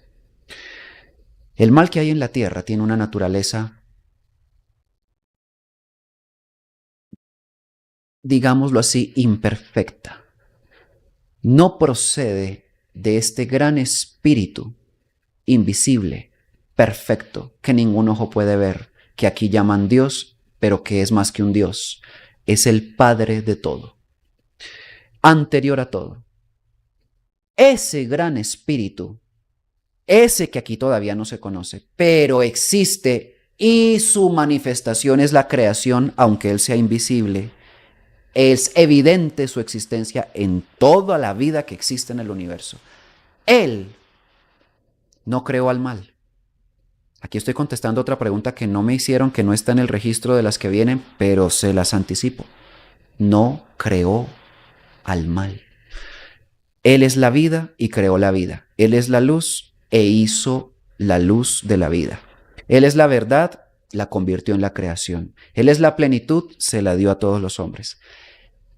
S1: El mal que hay en la tierra tiene una naturaleza, digámoslo así, imperfecta. No procede de este gran espíritu invisible, perfecto, que ningún ojo puede ver, que aquí llaman Dios, pero que es más que un Dios. Es el Padre de todo, anterior a todo. Ese gran espíritu, ese que aquí todavía no se conoce, pero existe y su manifestación es la creación, aunque Él sea invisible. Es evidente su existencia en toda la vida que existe en el universo. Él no creó al mal. Aquí estoy contestando otra pregunta que no me hicieron, que no está en el registro de las que vienen, pero se las anticipo. No creó al mal. Él es la vida y creó la vida. Él es la luz e hizo la luz de la vida. Él es la verdad, la convirtió en la creación. Él es la plenitud, se la dio a todos los hombres.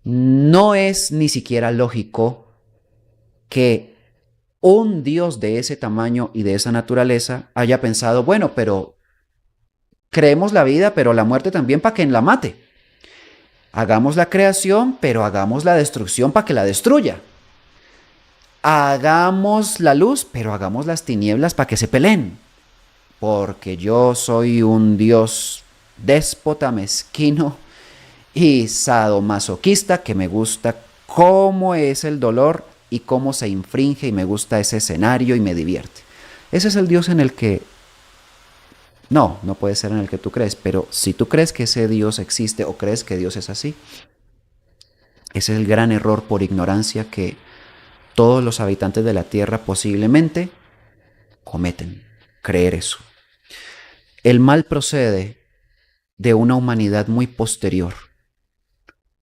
S1: No es ni siquiera lógico que un Dios de ese tamaño y de esa naturaleza haya pensado, bueno, pero creemos la vida, pero la muerte también para que la mate. Hagamos la creación, pero hagamos la destrucción para que la destruya. hagamos la luz, pero hagamos las tinieblas para que se peleen. Porque yo soy un Dios déspota, mezquino y sadomasoquista, que me gusta cómo es el dolor y cómo se infringe, y me gusta ese escenario y me divierte. Ese es el Dios en el que... No puede ser en el que tú crees, pero si tú crees que ese Dios existe o crees que Dios es así, ese es el gran error por ignorancia que todos los habitantes de la tierra posiblemente cometen, creer eso. El mal procede de una humanidad muy posterior.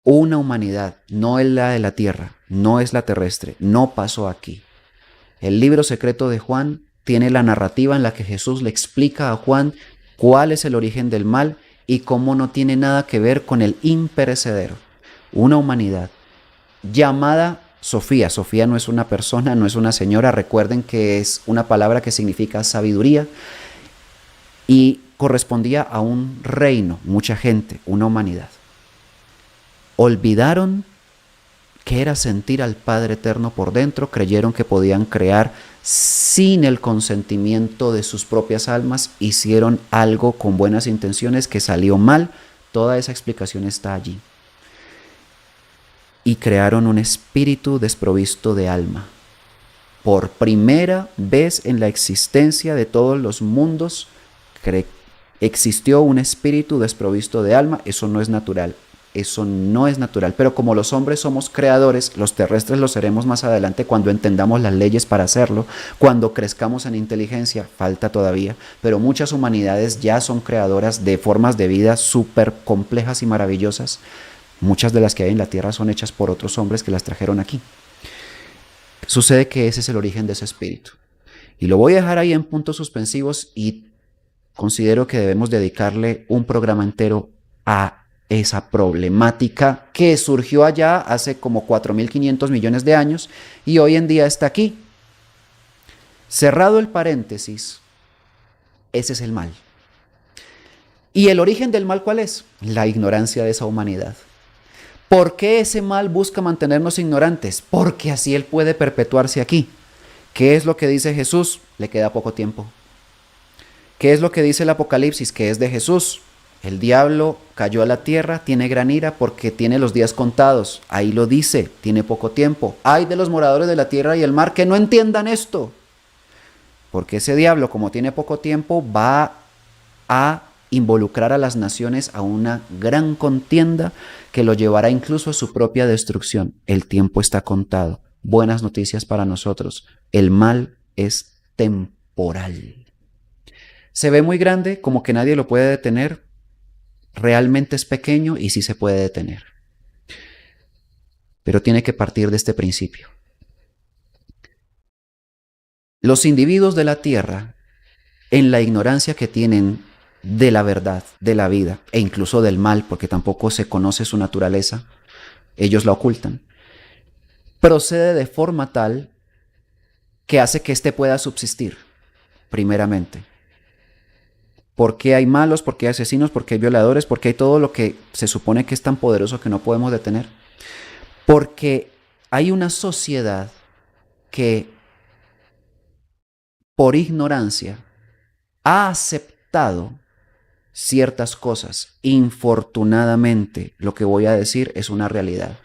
S1: Una humanidad, no es la de la tierra, no es la terrestre, no pasó aquí. El libro secreto de Juan tiene la narrativa en la que Jesús le explica a Juan cuál es el origen del mal y cómo no tiene nada que ver con el imperecedero. Una humanidad llamada Sofía. Sofía no es una persona, no es una señora. Recuerden que es una palabra que significa sabiduría y correspondía a un reino, mucha gente, una humanidad. Olvidaron que era sentir al Padre Eterno por dentro, creyeron que podían crear sin el consentimiento de sus propias almas, hicieron algo con buenas intenciones que salió mal. Toda esa explicación está allí. Y crearon un espíritu desprovisto de alma. Por primera vez en la existencia de todos los mundos, existió un espíritu desprovisto de alma. Eso no es natural. Eso no es natural, pero como los hombres somos creadores, los terrestres lo seremos más adelante cuando entendamos las leyes para hacerlo, cuando crezcamos en inteligencia, falta todavía, pero muchas humanidades ya son creadoras de formas de vida súper complejas y maravillosas. Muchas de las que hay en la Tierra son hechas por otros hombres que las trajeron aquí. Sucede que ese es el origen de ese espíritu. Y lo voy a dejar ahí en puntos suspensivos y considero que debemos dedicarle un programa entero a esa problemática que surgió allá hace como 4.500 millones de años y hoy en día está aquí. Cerrado el paréntesis, ese es el mal. ¿Y el origen del mal cuál es? La ignorancia de esa humanidad. ¿Por qué ese mal busca mantenernos ignorantes? Porque así él puede perpetuarse aquí. ¿Qué es lo que dice Jesús? Le queda poco tiempo. ¿Qué es lo que dice el Apocalipsis? Que es de Jesús. El diablo cayó a la tierra, tiene gran ira porque tiene los días contados. Ahí lo dice, tiene poco tiempo. Ay de los moradores de la tierra y el mar que no entiendan esto. Porque ese diablo, como tiene poco tiempo, va a involucrar a las naciones a una gran contienda que lo llevará incluso a su propia destrucción. El tiempo está contado. Buenas noticias para nosotros. El mal es temporal. Se ve muy grande, como que nadie lo puede detener. Realmente es pequeño y sí se puede detener. Pero tiene que partir de este principio. Los individuos de la tierra, en la ignorancia que tienen de la verdad, de la vida e incluso del mal, porque tampoco se conoce su naturaleza, ellos la ocultan, procede de forma tal que hace que éste pueda subsistir, primeramente. ¿Por qué hay malos? ¿Por qué hay asesinos? ¿Por qué hay violadores? ¿Por qué hay todo lo que se supone que es tan poderoso que no podemos detener? Porque hay una sociedad que, por ignorancia, ha aceptado ciertas cosas. Infortunadamente, lo que voy a decir es una realidad.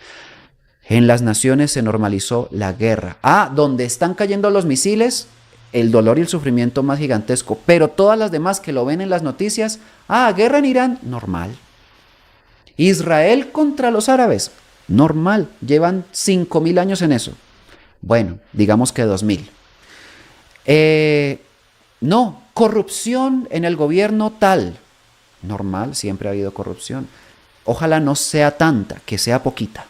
S1: En las naciones se normalizó la guerra. Donde están cayendo los misiles, el dolor y el sufrimiento más gigantesco. Pero todas las demás que lo ven en las noticias, guerra en Irán, normal. Israel contra los árabes, normal. Llevan 5.000 años en eso. Bueno, digamos que 2.000. No, corrupción en el gobierno tal. Normal, siempre ha habido corrupción. Ojalá no sea tanta, que sea poquita.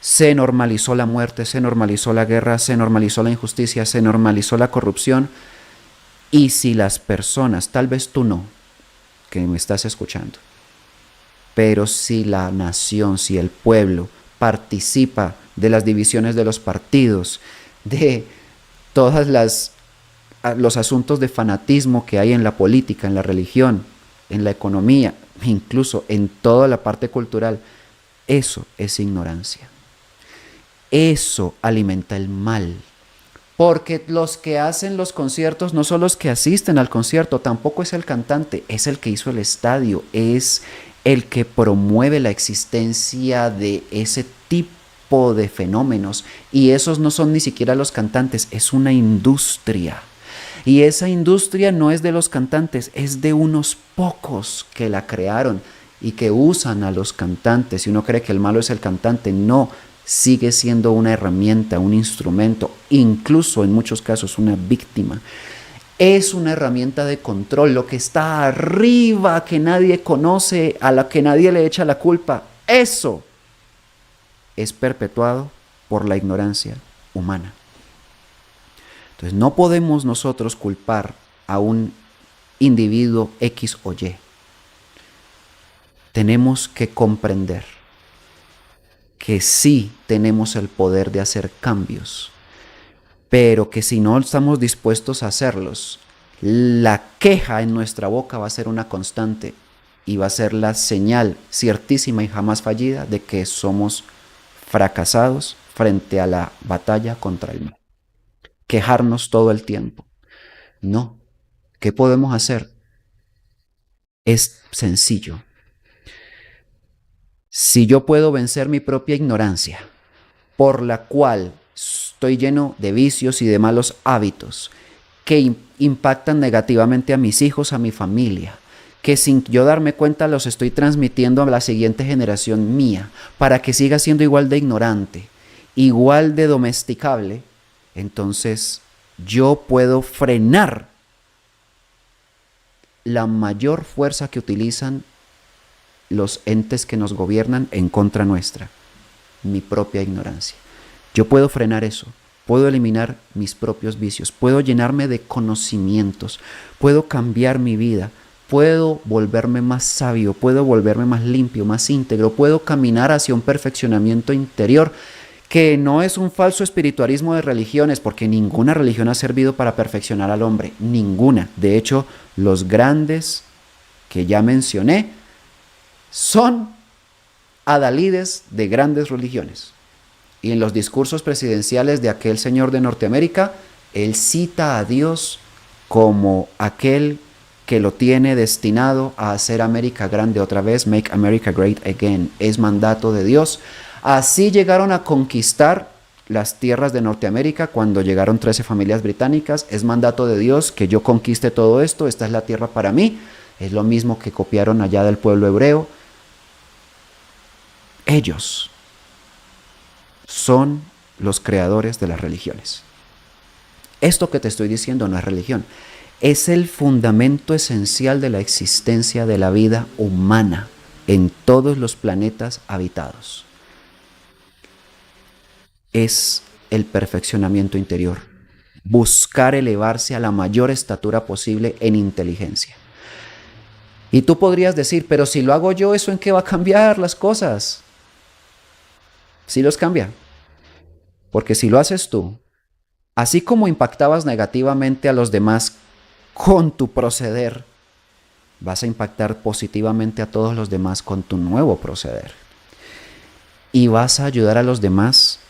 S1: Se normalizó la muerte, se normalizó la guerra, se normalizó la injusticia, se normalizó la corrupción. Y si las personas, tal vez tú no, que me estás escuchando, pero si la nación, si el pueblo participa de las divisiones de los partidos, de todas los asuntos de fanatismo que hay en la política, en la religión, en la economía, incluso en toda la parte cultural, eso es ignorancia. Eso alimenta el mal. Porque los que hacen los conciertos no son los que asisten al concierto, tampoco es el cantante, es el que hizo el estadio, es el que promueve la existencia de ese tipo de fenómenos. Y esos no son ni siquiera los cantantes, es una industria. Y esa industria no es de los cantantes, es de unos pocos que la crearon y que usan a los cantantes. Y uno cree que el malo es el cantante, no, sigue siendo una herramienta, un instrumento, incluso en muchos casos una víctima. Es una herramienta de control, lo que está arriba, que nadie conoce, a la que nadie le echa la culpa. Eso es perpetuado por la ignorancia humana. Entonces no podemos nosotros culpar a un individuo X o Y. Tenemos que comprender que sí tenemos el poder de hacer cambios, pero que si no estamos dispuestos a hacerlos, la queja en nuestra boca va a ser una constante y va a ser la señal ciertísima y jamás fallida de que somos fracasados frente a la batalla contra el mal. Quejarnos todo el tiempo. No. ¿Qué podemos hacer? Es sencillo. Si yo puedo vencer mi propia ignorancia, por la cual estoy lleno de vicios y de malos hábitos que impactan negativamente a mis hijos, a mi familia, que sin yo darme cuenta los estoy transmitiendo a la siguiente generación mía, para que siga siendo igual de ignorante, igual de domesticable, entonces yo puedo frenar la mayor fuerza que utilizan los entes que nos gobiernan en contra nuestra, mi propia ignorancia. Yo puedo frenar eso, puedo eliminar mis propios vicios, puedo llenarme de conocimientos, puedo cambiar mi vida, puedo volverme más sabio, puedo volverme más limpio, más íntegro, puedo caminar hacia un perfeccionamiento interior que no es un falso espiritualismo de religiones, porque ninguna religión ha servido para perfeccionar al hombre, ninguna. De hecho, los grandes que ya mencioné son adalides de grandes religiones. Y en los discursos presidenciales de aquel señor de Norteamérica, él cita a Dios como aquel que lo tiene destinado a hacer América grande otra vez, make America great again. Es mandato de Dios. Así llegaron a conquistar las tierras de Norteamérica cuando llegaron 13 familias británicas. Es mandato de Dios que yo conquiste todo esto, esta es la tierra para mí. Es lo mismo que copiaron allá del pueblo hebreo. Ellos son los creadores de las religiones. Esto que te estoy diciendo no es religión, es el fundamento esencial de la existencia de la vida humana en todos los planetas habitados. Es el perfeccionamiento interior, buscar elevarse a la mayor estatura posible en inteligencia. Y tú podrías decir, pero si lo hago yo, ¿eso en qué va a cambiar las cosas? Sí los cambia. Porque si lo haces tú, así como impactabas negativamente a los demás con tu proceder, vas a impactar positivamente a todos los demás con tu nuevo proceder. Y vas a ayudar a los demás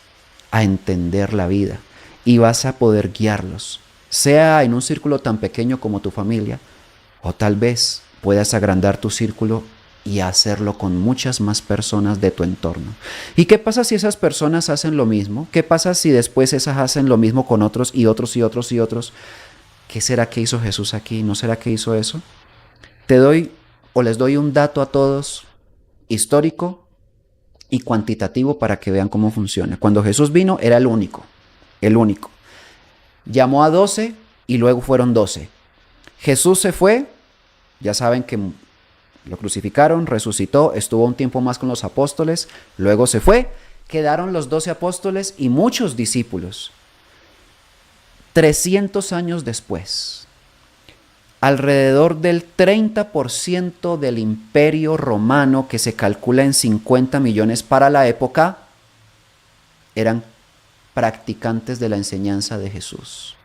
S1: a entender la vida. Y vas a poder guiarlos, sea en un círculo tan pequeño como tu familia, o tal vez puedas agrandar tu círculo y hacerlo con muchas más personas de tu entorno. ¿Y qué pasa si esas personas hacen lo mismo? ¿Qué pasa si después esas hacen lo mismo con otros y otros y otros y otros? ¿Qué será que hizo Jesús aquí? ¿No será que hizo eso? Te doy o les doy un dato a todos histórico y cuantitativo para que vean cómo funciona. Cuando Jesús vino era el único. Llamó a 12 y luego fueron 12. Jesús se fue, ya saben que lo crucificaron, resucitó, estuvo un tiempo más con los apóstoles, luego se fue, quedaron los 12 apóstoles y muchos discípulos. 300 años después, alrededor del 30% del imperio romano, que se calcula en 50 millones para la época, eran practicantes de la enseñanza de Jesús.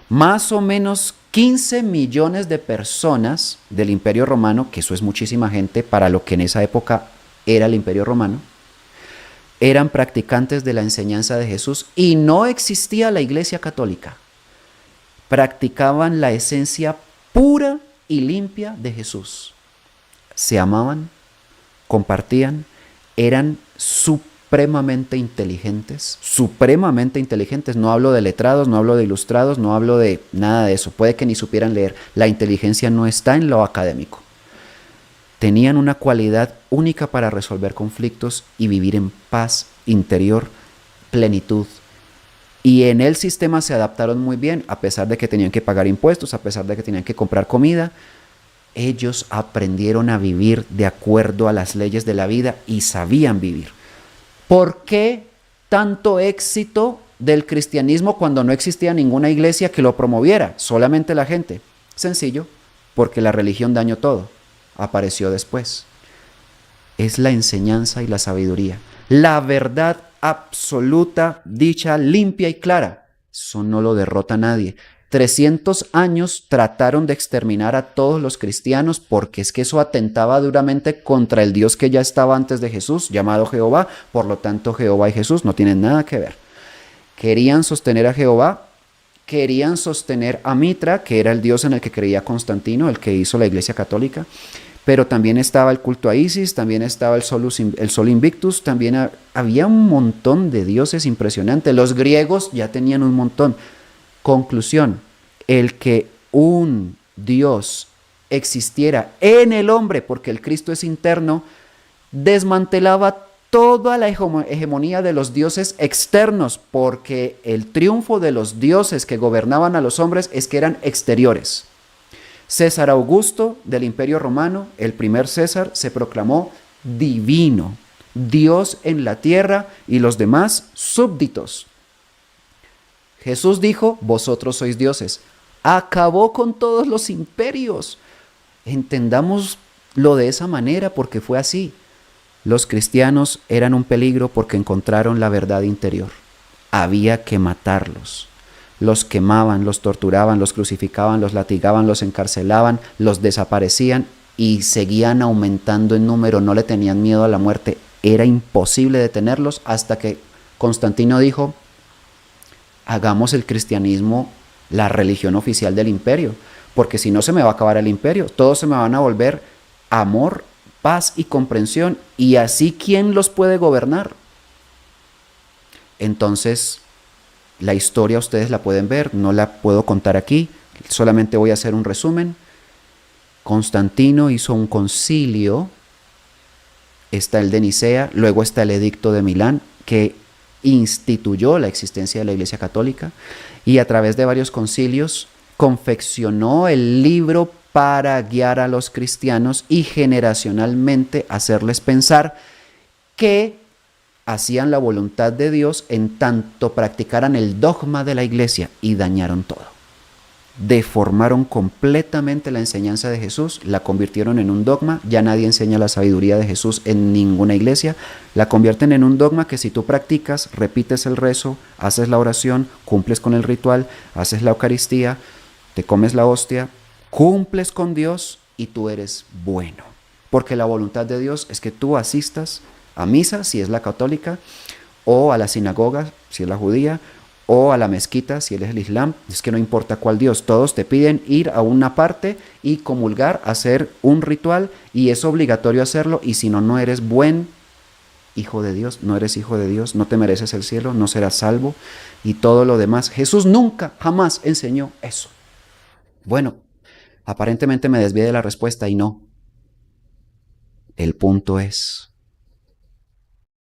S1: Más o menos 15 millones de personas del Imperio Romano, que eso es muchísima gente para lo que en esa época era el Imperio Romano, eran practicantes de la enseñanza de Jesús y no existía la Iglesia Católica. Practicaban la esencia pura y limpia de Jesús. Se amaban, compartían, eran supremamente inteligentes. No hablo de letrados, no hablo de ilustrados, no hablo de nada de eso. Puede que ni supieran leer. La inteligencia no está en lo académico. Tenían una cualidad única para resolver conflictos y vivir en paz interior, plenitud. Y en el sistema se adaptaron muy bien, a pesar de que tenían que pagar impuestos, a pesar de que tenían que comprar comida. Ellos aprendieron a vivir de acuerdo a las leyes de la vida y sabían vivir. ¿Por qué tanto éxito del cristianismo cuando no existía ninguna iglesia que lo promoviera? Solamente la gente. Sencillo, porque la religión dañó todo. Apareció después. Es la enseñanza y la sabiduría. La verdad absoluta, dicha, limpia y clara. Eso no lo derrota nadie. 300 años trataron de exterminar a todos los cristianos porque es que eso atentaba duramente contra el Dios que ya estaba antes de Jesús, llamado Jehová. Por lo tanto, Jehová y Jesús no tienen nada que ver. Querían sostener a Jehová, querían sostener a Mitra, que era el Dios en el que creía Constantino, el que hizo la Iglesia Católica, pero también estaba el culto a Isis, también estaba el Sol Invictus, también había un montón de dioses impresionantes. Los griegos ya tenían un montón. Conclusión, el que un Dios existiera en el hombre, porque el Cristo es interno, desmantelaba toda la hegemonía de los dioses externos, porque el triunfo de los dioses que gobernaban a los hombres es que eran exteriores. César Augusto del Imperio Romano, el primer César, se proclamó divino, Dios en la tierra y los demás súbditos. Jesús dijo, vosotros sois dioses. Acabó con todos los imperios. Entendámoslo de esa manera porque fue así. Los cristianos eran un peligro porque encontraron la verdad interior. Había que matarlos. Los quemaban, los torturaban, los crucificaban, los latigaban, los encarcelaban, los desaparecían y seguían aumentando en número. No le tenían miedo a la muerte. Era imposible detenerlos hasta que Constantino dijo, hagamos el cristianismo la religión oficial del imperio, porque si no se me va a acabar el imperio, todos se me van a volver amor, paz y comprensión, y así ¿quién los puede gobernar? Entonces, la historia ustedes la pueden ver, no la puedo contar aquí, solamente voy a hacer un resumen. Constantino hizo un concilio, está el de Nicea, luego está el edicto de Milán, que instituyó la existencia de la Iglesia Católica y a través de varios concilios confeccionó el libro para guiar a los cristianos y generacionalmente hacerles pensar que hacían la voluntad de Dios en tanto practicaran el dogma de la Iglesia y dañaron todo. Deformaron completamente la enseñanza de Jesús, la convirtieron en un dogma, ya nadie enseña la sabiduría de Jesús en ninguna iglesia, la convierten en un dogma que si tú practicas, repites el rezo, haces la oración, cumples con el ritual, haces la Eucaristía, te comes la hostia, cumples con Dios y tú eres bueno. Porque la voluntad de Dios es que tú asistas a misa, si es la católica, o a la sinagoga, si es la judía, o a la mezquita, si él es el Islam. Es que no importa cuál Dios, todos te piden ir a una parte y comulgar, hacer un ritual, y es obligatorio hacerlo, y si no, no eres buen hijo de Dios, no eres hijo de Dios, no te mereces el cielo, no serás salvo, y todo lo demás. Jesús nunca, jamás enseñó eso. Bueno, aparentemente me desvié de la respuesta y no. El punto es,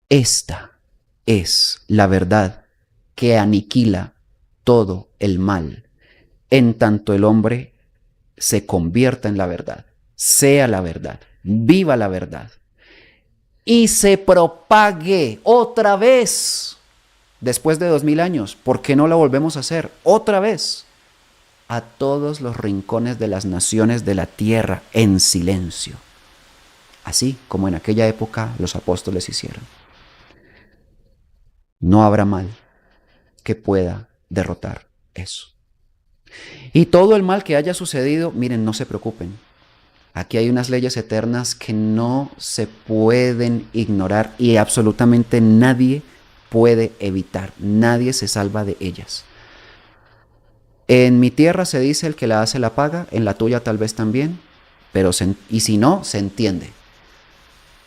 S1: esta es la verdad que aniquila todo el mal, en tanto el hombre se convierta en la verdad, sea la verdad, viva la verdad, y se propague otra vez, después de 2000 años, ¿por qué no lo volvemos a hacer? Otra vez, a todos los rincones de las naciones de la tierra, en silencio, así como en aquella época los apóstoles hicieron. No habrá mal que pueda derrotar eso. Y todo el mal que haya sucedido, miren, no se preocupen. Aquí hay unas leyes eternas que no se pueden ignorar y absolutamente nadie puede evitar. Nadie se salva de ellas. En mi tierra se dice el que la hace la paga, en la tuya tal vez también, pero y si no, se entiende.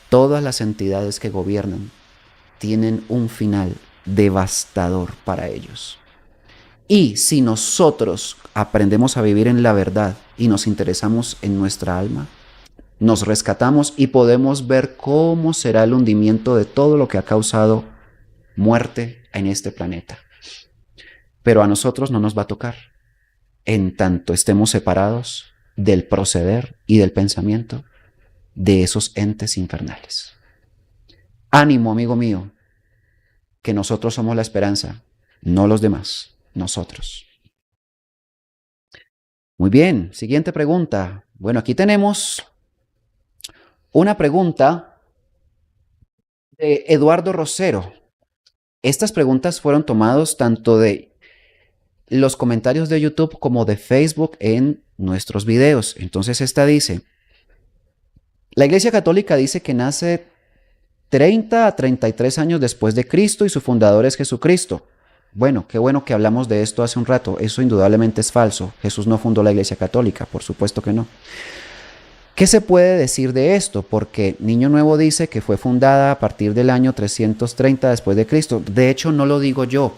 S1: Todas las entidades que gobiernan tienen un final devastador para ellos. Y si nosotros aprendemos a vivir en la verdad y nos interesamos en nuestra alma, nos rescatamos y podemos ver cómo será el hundimiento de todo lo que ha causado muerte en este planeta. Pero a nosotros no nos va a tocar, en tanto estemos separados del proceder y del pensamiento de esos entes infernales. Ánimo, amigo mío, que nosotros somos la esperanza, no los demás, nosotros. Muy bien, siguiente pregunta. Bueno, aquí tenemos una pregunta de Eduardo Rosero. Estas preguntas fueron tomadas tanto de los comentarios de YouTube como de Facebook en nuestros videos. Entonces esta dice, la Iglesia Católica dice que nace 30 a 33 años después de Cristo y su fundador es Jesucristo. Bueno, qué bueno que hablamos de esto hace un rato. Eso indudablemente es falso. Jesús no fundó la Iglesia Católica, por supuesto que no. ¿Qué se puede decir de esto? Porque Niño Nuevo dice que fue fundada a partir del año 330 después de Cristo. De hecho, no lo digo yo,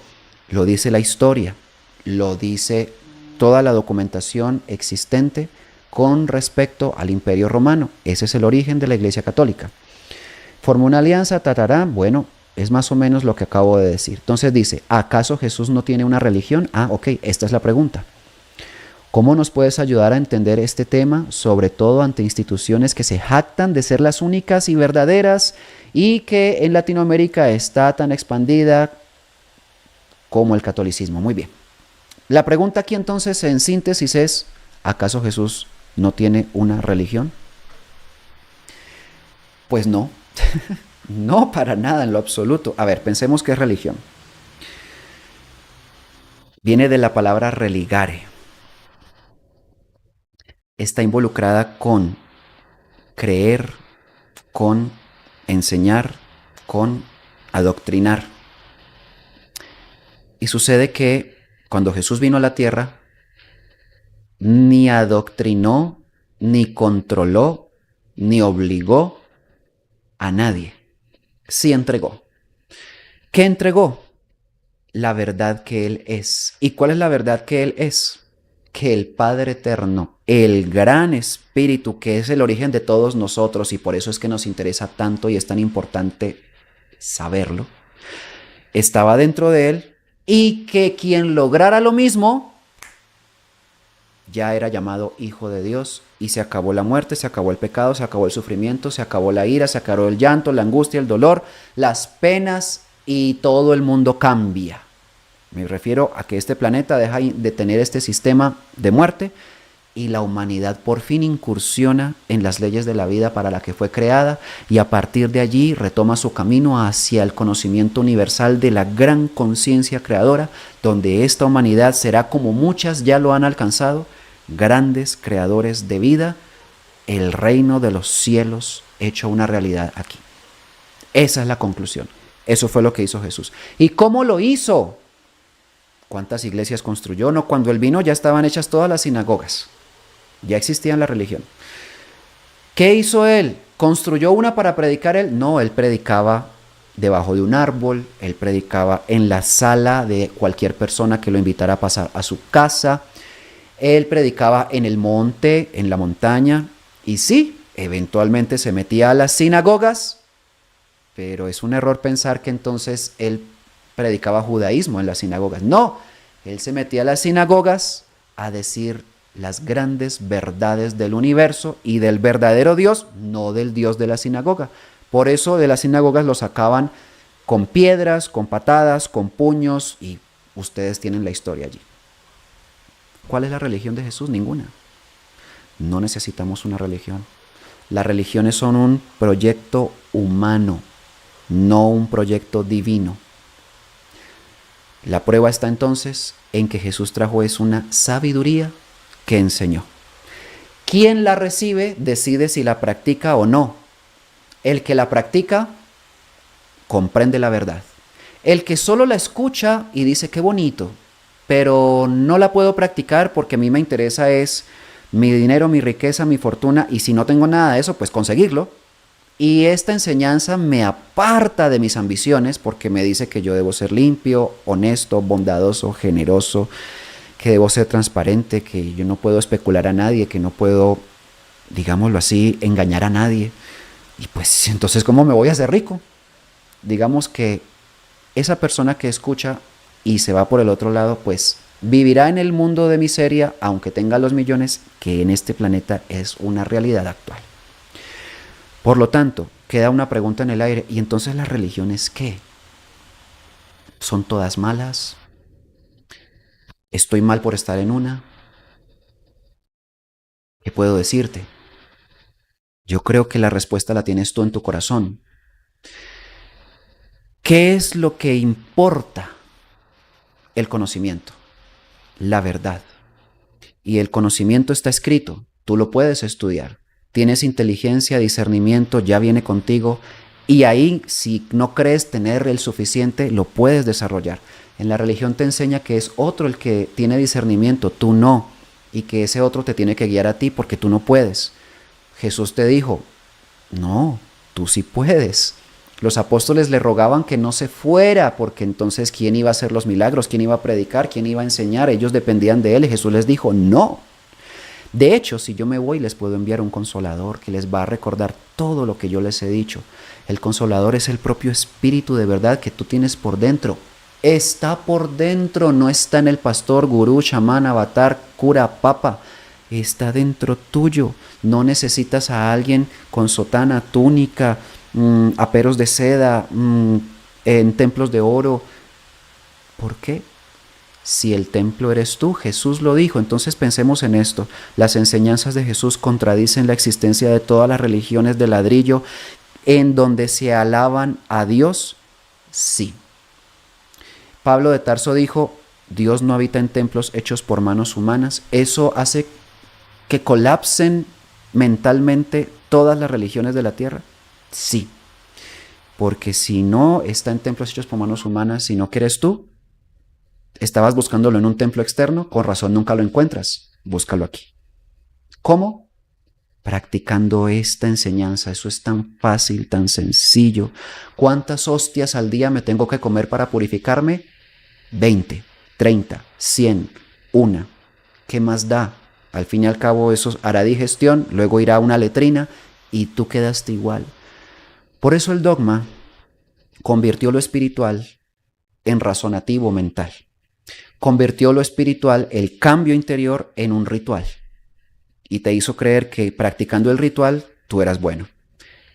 S1: lo dice la historia, lo dice toda la documentación existente con respecto al Imperio Romano. Ese es el origen de la Iglesia Católica. Formó una alianza, bueno, es más o menos lo que acabo de decir. Entonces dice, ¿acaso Jesús no tiene una religión? Ok, esta es la pregunta. ¿Cómo nos puedes ayudar a entender este tema, sobre todo ante instituciones que se jactan de ser las únicas y verdaderas y que en Latinoamérica está tan expandida como el catolicismo? Muy bien. La pregunta aquí entonces en síntesis es, ¿acaso Jesús no tiene una religión? Pues no, no para nada en lo absoluto. A ver, pensemos qué es religión. Viene de la palabra religare. Está involucrada con creer, con enseñar, con adoctrinar. Y sucede que cuando Jesús vino a la tierra, ni adoctrinó, ni controló, ni obligó a nadie. Sí entregó. ¿Qué entregó? La verdad que Él es. ¿Y cuál es la verdad que Él es? Que el Padre Eterno, el gran Espíritu que es el origen de todos nosotros, y por eso es que nos interesa tanto y es tan importante saberlo, estaba dentro de Él, y que quien lograra lo mismo ya era llamado Hijo de Dios, y se acabó la muerte, se acabó el pecado, se acabó el sufrimiento, se acabó la ira, se acabó el llanto, la angustia, el dolor, las penas, y todo el mundo cambia. Me refiero a que este planeta deja de tener este sistema de muerte y la humanidad por fin incursiona en las leyes de la vida para la que fue creada, y a partir de allí retoma su camino hacia el conocimiento universal de la gran conciencia creadora, donde esta humanidad será, como muchas ya lo han alcanzado, grandes creadores de vida, el reino de los cielos hecho una realidad aquí. Esa es la conclusión. Eso fue lo que hizo Jesús. ¿Y cómo lo hizo? ¿Cuántas iglesias construyó? No, cuando Él vino ya estaban hechas todas las sinagogas. Ya existía la religión. ¿Qué hizo Él? ¿Construyó una para predicar Él? No, Él predicaba debajo de un árbol, Él predicaba en la sala de cualquier persona que lo invitara a pasar a su casa, Él predicaba en el monte, en la montaña, y sí, eventualmente se metía a las sinagogas, pero es un error pensar que entonces Él predicaba judaísmo en las sinagogas. No, Él se metía a las sinagogas a decir las grandes verdades del universo y del verdadero Dios, no del Dios de la sinagoga. Por eso de las sinagogas lo sacaban con piedras, con patadas, con puños, y ustedes tienen la historia allí. ¿Cuál es la religión de Jesús? Ninguna. No necesitamos una religión. Las religiones son un proyecto humano, no un proyecto divino. La prueba está entonces en que Jesús trajo es una sabiduría que enseñó. Quien la recibe decide si la practica o no. El que la practica comprende la verdad. El que solo la escucha y dice qué bonito, pero no la puedo practicar porque a mí me interesa es mi dinero, mi riqueza, mi fortuna, y si no tengo nada de eso, pues conseguirlo. Y esta enseñanza me aparta de mis ambiciones porque me dice que yo debo ser limpio, honesto, bondadoso, generoso, que debo ser transparente, que yo no puedo especular a nadie, que no puedo, digámoslo así, engañar a nadie. Y pues entonces, ¿cómo me voy a hacer rico? Digamos que esa persona que escucha y se va por el otro lado, pues vivirá en el mundo de miseria, aunque tenga los millones, que en este planeta es una realidad actual. Por lo tanto, queda una pregunta en el aire, ¿y entonces las religiones qué? ¿Son todas malas? ¿Estoy mal por estar en una? ¿Qué puedo decirte? Yo creo que la respuesta la tienes tú en tu corazón. ¿Qué es lo que importa? El conocimiento, la verdad. Y el conocimiento está escrito, tú lo puedes estudiar. Tienes inteligencia, discernimiento, ya viene contigo. Y ahí, si no crees tener el suficiente, lo puedes desarrollar. En la religión te enseña que es otro el que tiene discernimiento, tú no. Y que ese otro te tiene que guiar a ti porque tú no puedes. Jesús te dijo, no, tú sí puedes. Los apóstoles le rogaban que no se fuera, porque entonces ¿quién iba a hacer los milagros? ¿Quién iba a predicar? ¿Quién iba a enseñar? Ellos dependían de él y Jesús les dijo, no. De hecho, si yo me voy, les puedo enviar un consolador que les va a recordar todo lo que yo les he dicho. El consolador es el propio espíritu de verdad que tú tienes por dentro. Está por dentro, no está en el pastor, gurú, chamán, avatar, cura, papa. Está dentro tuyo. No necesitas a alguien con sotana, túnica, aperos de seda, en templos de oro. ¿Por qué? Si el templo eres tú, Jesús lo dijo. Entonces pensemos en esto. Las enseñanzas de Jesús contradicen la existencia de todas las religiones de ladrillo en donde se alaban a Dios. Sí. Pablo de Tarso dijo, Dios no habita en templos hechos por manos humanas. Eso hace que colapsen mentalmente todas las religiones de la tierra. Sí. Porque si no está en templos hechos por manos humanas, sino que eres tú, estabas buscándolo en un templo externo, con razón nunca lo encuentras. Búscalo aquí. ¿Cómo? Practicando esta enseñanza. Eso es tan fácil, tan sencillo. ¿Cuántas hostias al día me tengo que comer para purificarme? 20, 30, 100, una. ¿Qué más da? Al fin y al cabo eso hará digestión, luego irá a una letrina y tú quedaste igual. Por eso el dogma convirtió lo espiritual en razonativo mental. Convirtió lo espiritual, el cambio interior, en un ritual. Y te hizo creer que practicando el ritual tú eras bueno.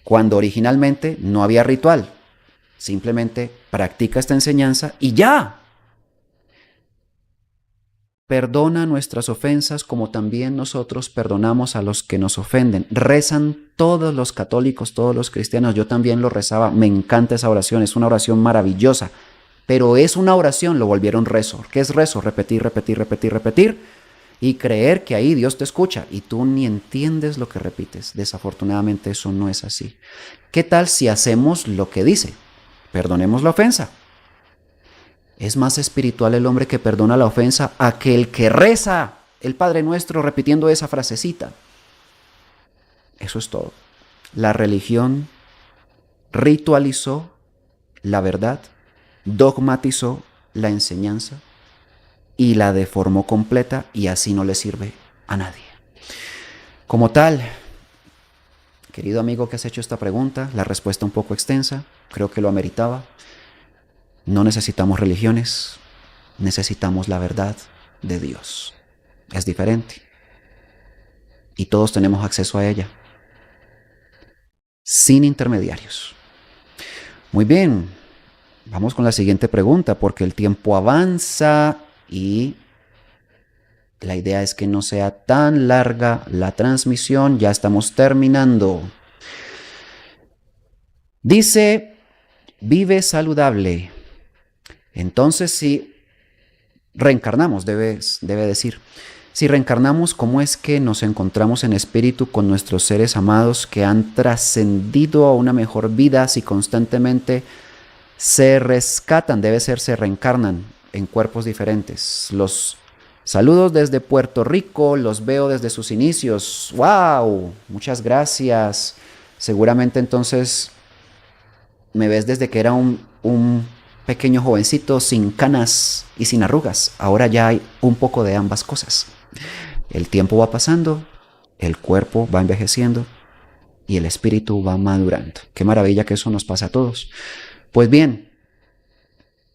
S1: Cuando originalmente no había ritual. Simplemente practica esta enseñanza y ya. Perdona nuestras ofensas como también nosotros perdonamos a los que nos ofenden. Rezan todos los católicos, todos los cristianos. Yo también lo rezaba. Me encanta esa oración. Es una oración maravillosa. Pero es una oración, lo volvieron rezo. ¿Qué es rezo? Repetir, repetir, repetir, repetir. Y creer que ahí Dios te escucha y tú ni entiendes lo que repites. Desafortunadamente eso no es así. ¿Qué tal si hacemos lo que dice? Perdonemos la ofensa. Es más espiritual el hombre que perdona la ofensa a que el que reza el Padre Nuestro repitiendo esa frasecita. Eso es todo. La religión ritualizó la verdad, dogmatizó la enseñanza y la deformó completa y así no le sirve a nadie. Como tal, querido amigo que has hecho esta pregunta, la respuesta un poco extensa, creo que lo ameritaba. No necesitamos religiones, necesitamos la verdad de Dios. Es diferente. Y todos tenemos acceso a ella, sin intermediarios. Muy bien, vamos con la siguiente pregunta, porque el tiempo avanza y la idea es que no sea tan larga la transmisión. Ya estamos terminando. Dice, vive saludable. Entonces, si reencarnamos, debe decir. Si reencarnamos, ¿cómo es que nos encontramos en espíritu con nuestros seres amados que han trascendido a una mejor vida si constantemente se rescatan? Debe ser, se reencarnan en cuerpos diferentes. Los saludos desde Puerto Rico, los veo desde sus inicios. ¡Wow! Muchas gracias. Seguramente entonces me ves desde que era un pequeño jovencito sin canas y sin arrugas. Ahora ya hay un poco de ambas cosas. El tiempo va pasando, el cuerpo va envejeciendo y el espíritu va madurando. Qué maravilla que eso nos pasa a todos. Pues bien,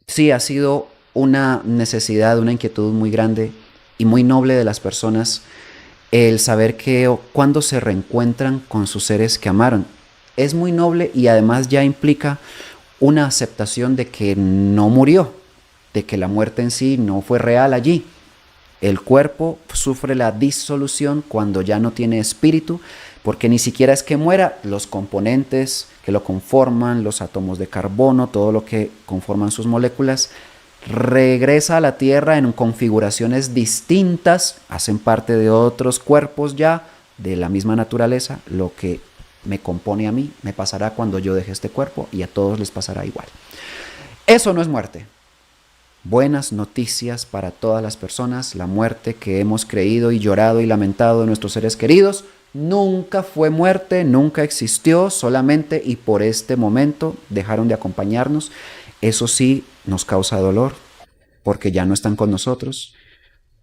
S1: sí ha sido una necesidad, una inquietud muy grande y muy noble de las personas el saber que cuando se reencuentran con sus seres que amaron. Es muy noble y además ya implica una aceptación de que no murió, de que la muerte en sí no fue real allí. El cuerpo sufre la disolución cuando ya no tiene espíritu, porque ni siquiera es que muera, los componentes que lo conforman, los átomos de carbono, todo lo que conforman sus moléculas, regresa a la Tierra en configuraciones distintas, hacen parte de otros cuerpos ya, de la misma naturaleza. Lo que me compone a mí me pasará cuando yo deje este cuerpo y a todos les pasará igual. Eso no es muerte. Buenas noticias para todas las personas. La muerte que hemos creído y llorado y lamentado de nuestros seres queridos nunca fue muerte, nunca existió, solamente y por este momento dejaron de acompañarnos. Eso sí nos causa dolor porque ya no están con nosotros,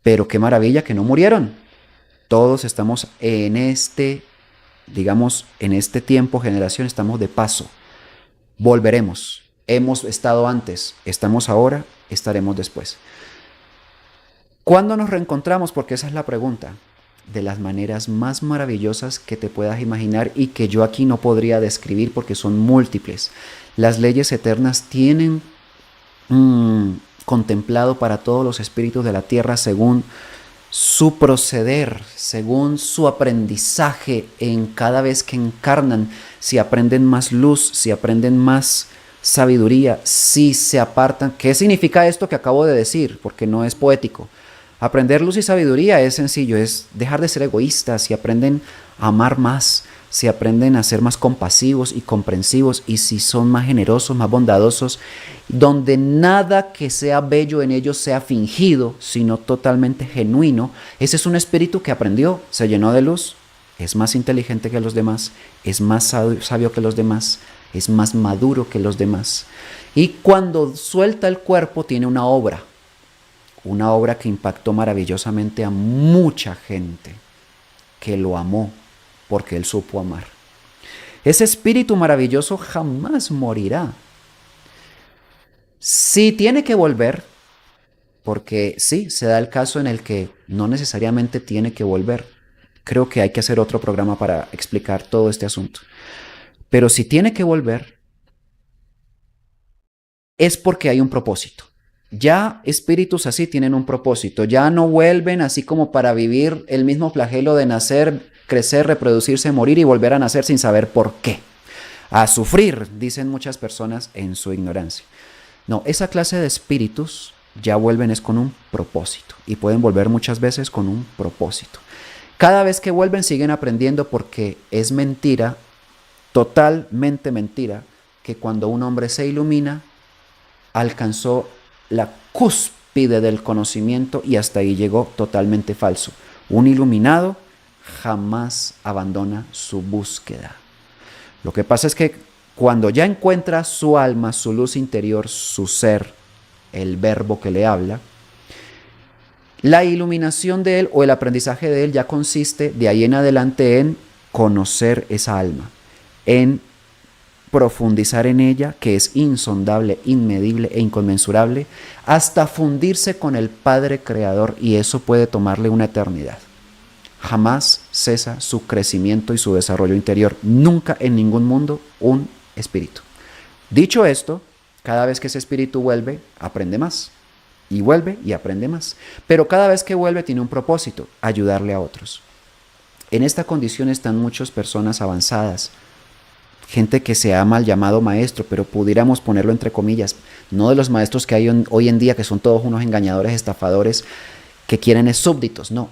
S1: pero qué maravilla que no murieron. Todos estamos en digamos, en este tiempo, generación, estamos de paso. Volveremos. Hemos estado antes, estamos ahora, estaremos después. ¿Cuándo nos reencontramos? Porque esa es la pregunta. De las maneras más maravillosas que te puedas imaginar y que yo aquí no podría describir porque son múltiples. Las leyes eternas tienen contemplado para todos los espíritus de la tierra según su proceder, según su aprendizaje en cada vez que encarnan, si aprenden más luz, si aprenden más sabiduría, si se apartan. ¿Qué significa esto que acabo de decir? Porque no es poético. Aprender luz y sabiduría es sencillo, es dejar de ser egoístas, si aprenden a amar más, si aprenden a ser más compasivos y comprensivos, y si son más generosos, más bondadosos, donde nada que sea bello en ellos sea fingido, sino totalmente genuino. Ese es un espíritu que aprendió, se llenó de luz, es más inteligente que los demás, es más sabio que los demás, es más maduro que los demás. Y cuando suelta el cuerpo tiene una obra que impactó maravillosamente a mucha gente, que lo amó porque él supo amar. Ese espíritu maravilloso jamás morirá. Sí tiene que volver, porque sí, se da el caso en el que no necesariamente tiene que volver. Creo que hay que hacer otro programa para explicar todo este asunto. Pero si tiene que volver, es porque hay un propósito. Ya espíritus así tienen un propósito. Ya no vuelven así como para vivir el mismo flagelo de nacer, crecer, reproducirse, morir y volver a nacer sin saber por qué. A sufrir, dicen muchas personas en su ignorancia. No, esa clase de espíritus ya vuelven es con un propósito y pueden volver muchas veces con un propósito. Cada vez que vuelven siguen aprendiendo porque es mentira, totalmente mentira, que cuando un hombre se ilumina, alcanzó la cúspide del conocimiento y hasta ahí llegó. Totalmente falso. Un iluminado jamás abandona su búsqueda. Lo que pasa es que cuando ya encuentra su alma, su luz interior, su ser, el verbo que le habla, la iluminación de él o el aprendizaje de él ya consiste de ahí en adelante en conocer esa alma, en profundizar en ella, que es insondable, inmedible e inconmensurable, hasta fundirse con el Padre Creador, y eso puede tomarle una eternidad. Jamás cesa su crecimiento y su desarrollo interior, nunca en ningún mundo un espíritu. Dicho esto, cada vez que ese espíritu vuelve, aprende más, y vuelve y aprende más, pero cada vez que vuelve tiene un propósito: ayudarle a otros. En esta condición están muchas personas avanzadas, gente que se ha mal llamado maestro, pero pudiéramos ponerlo entre comillas, no de los maestros que hay hoy en día, que son todos unos engañadores, estafadores, que quieren es súbditos, no,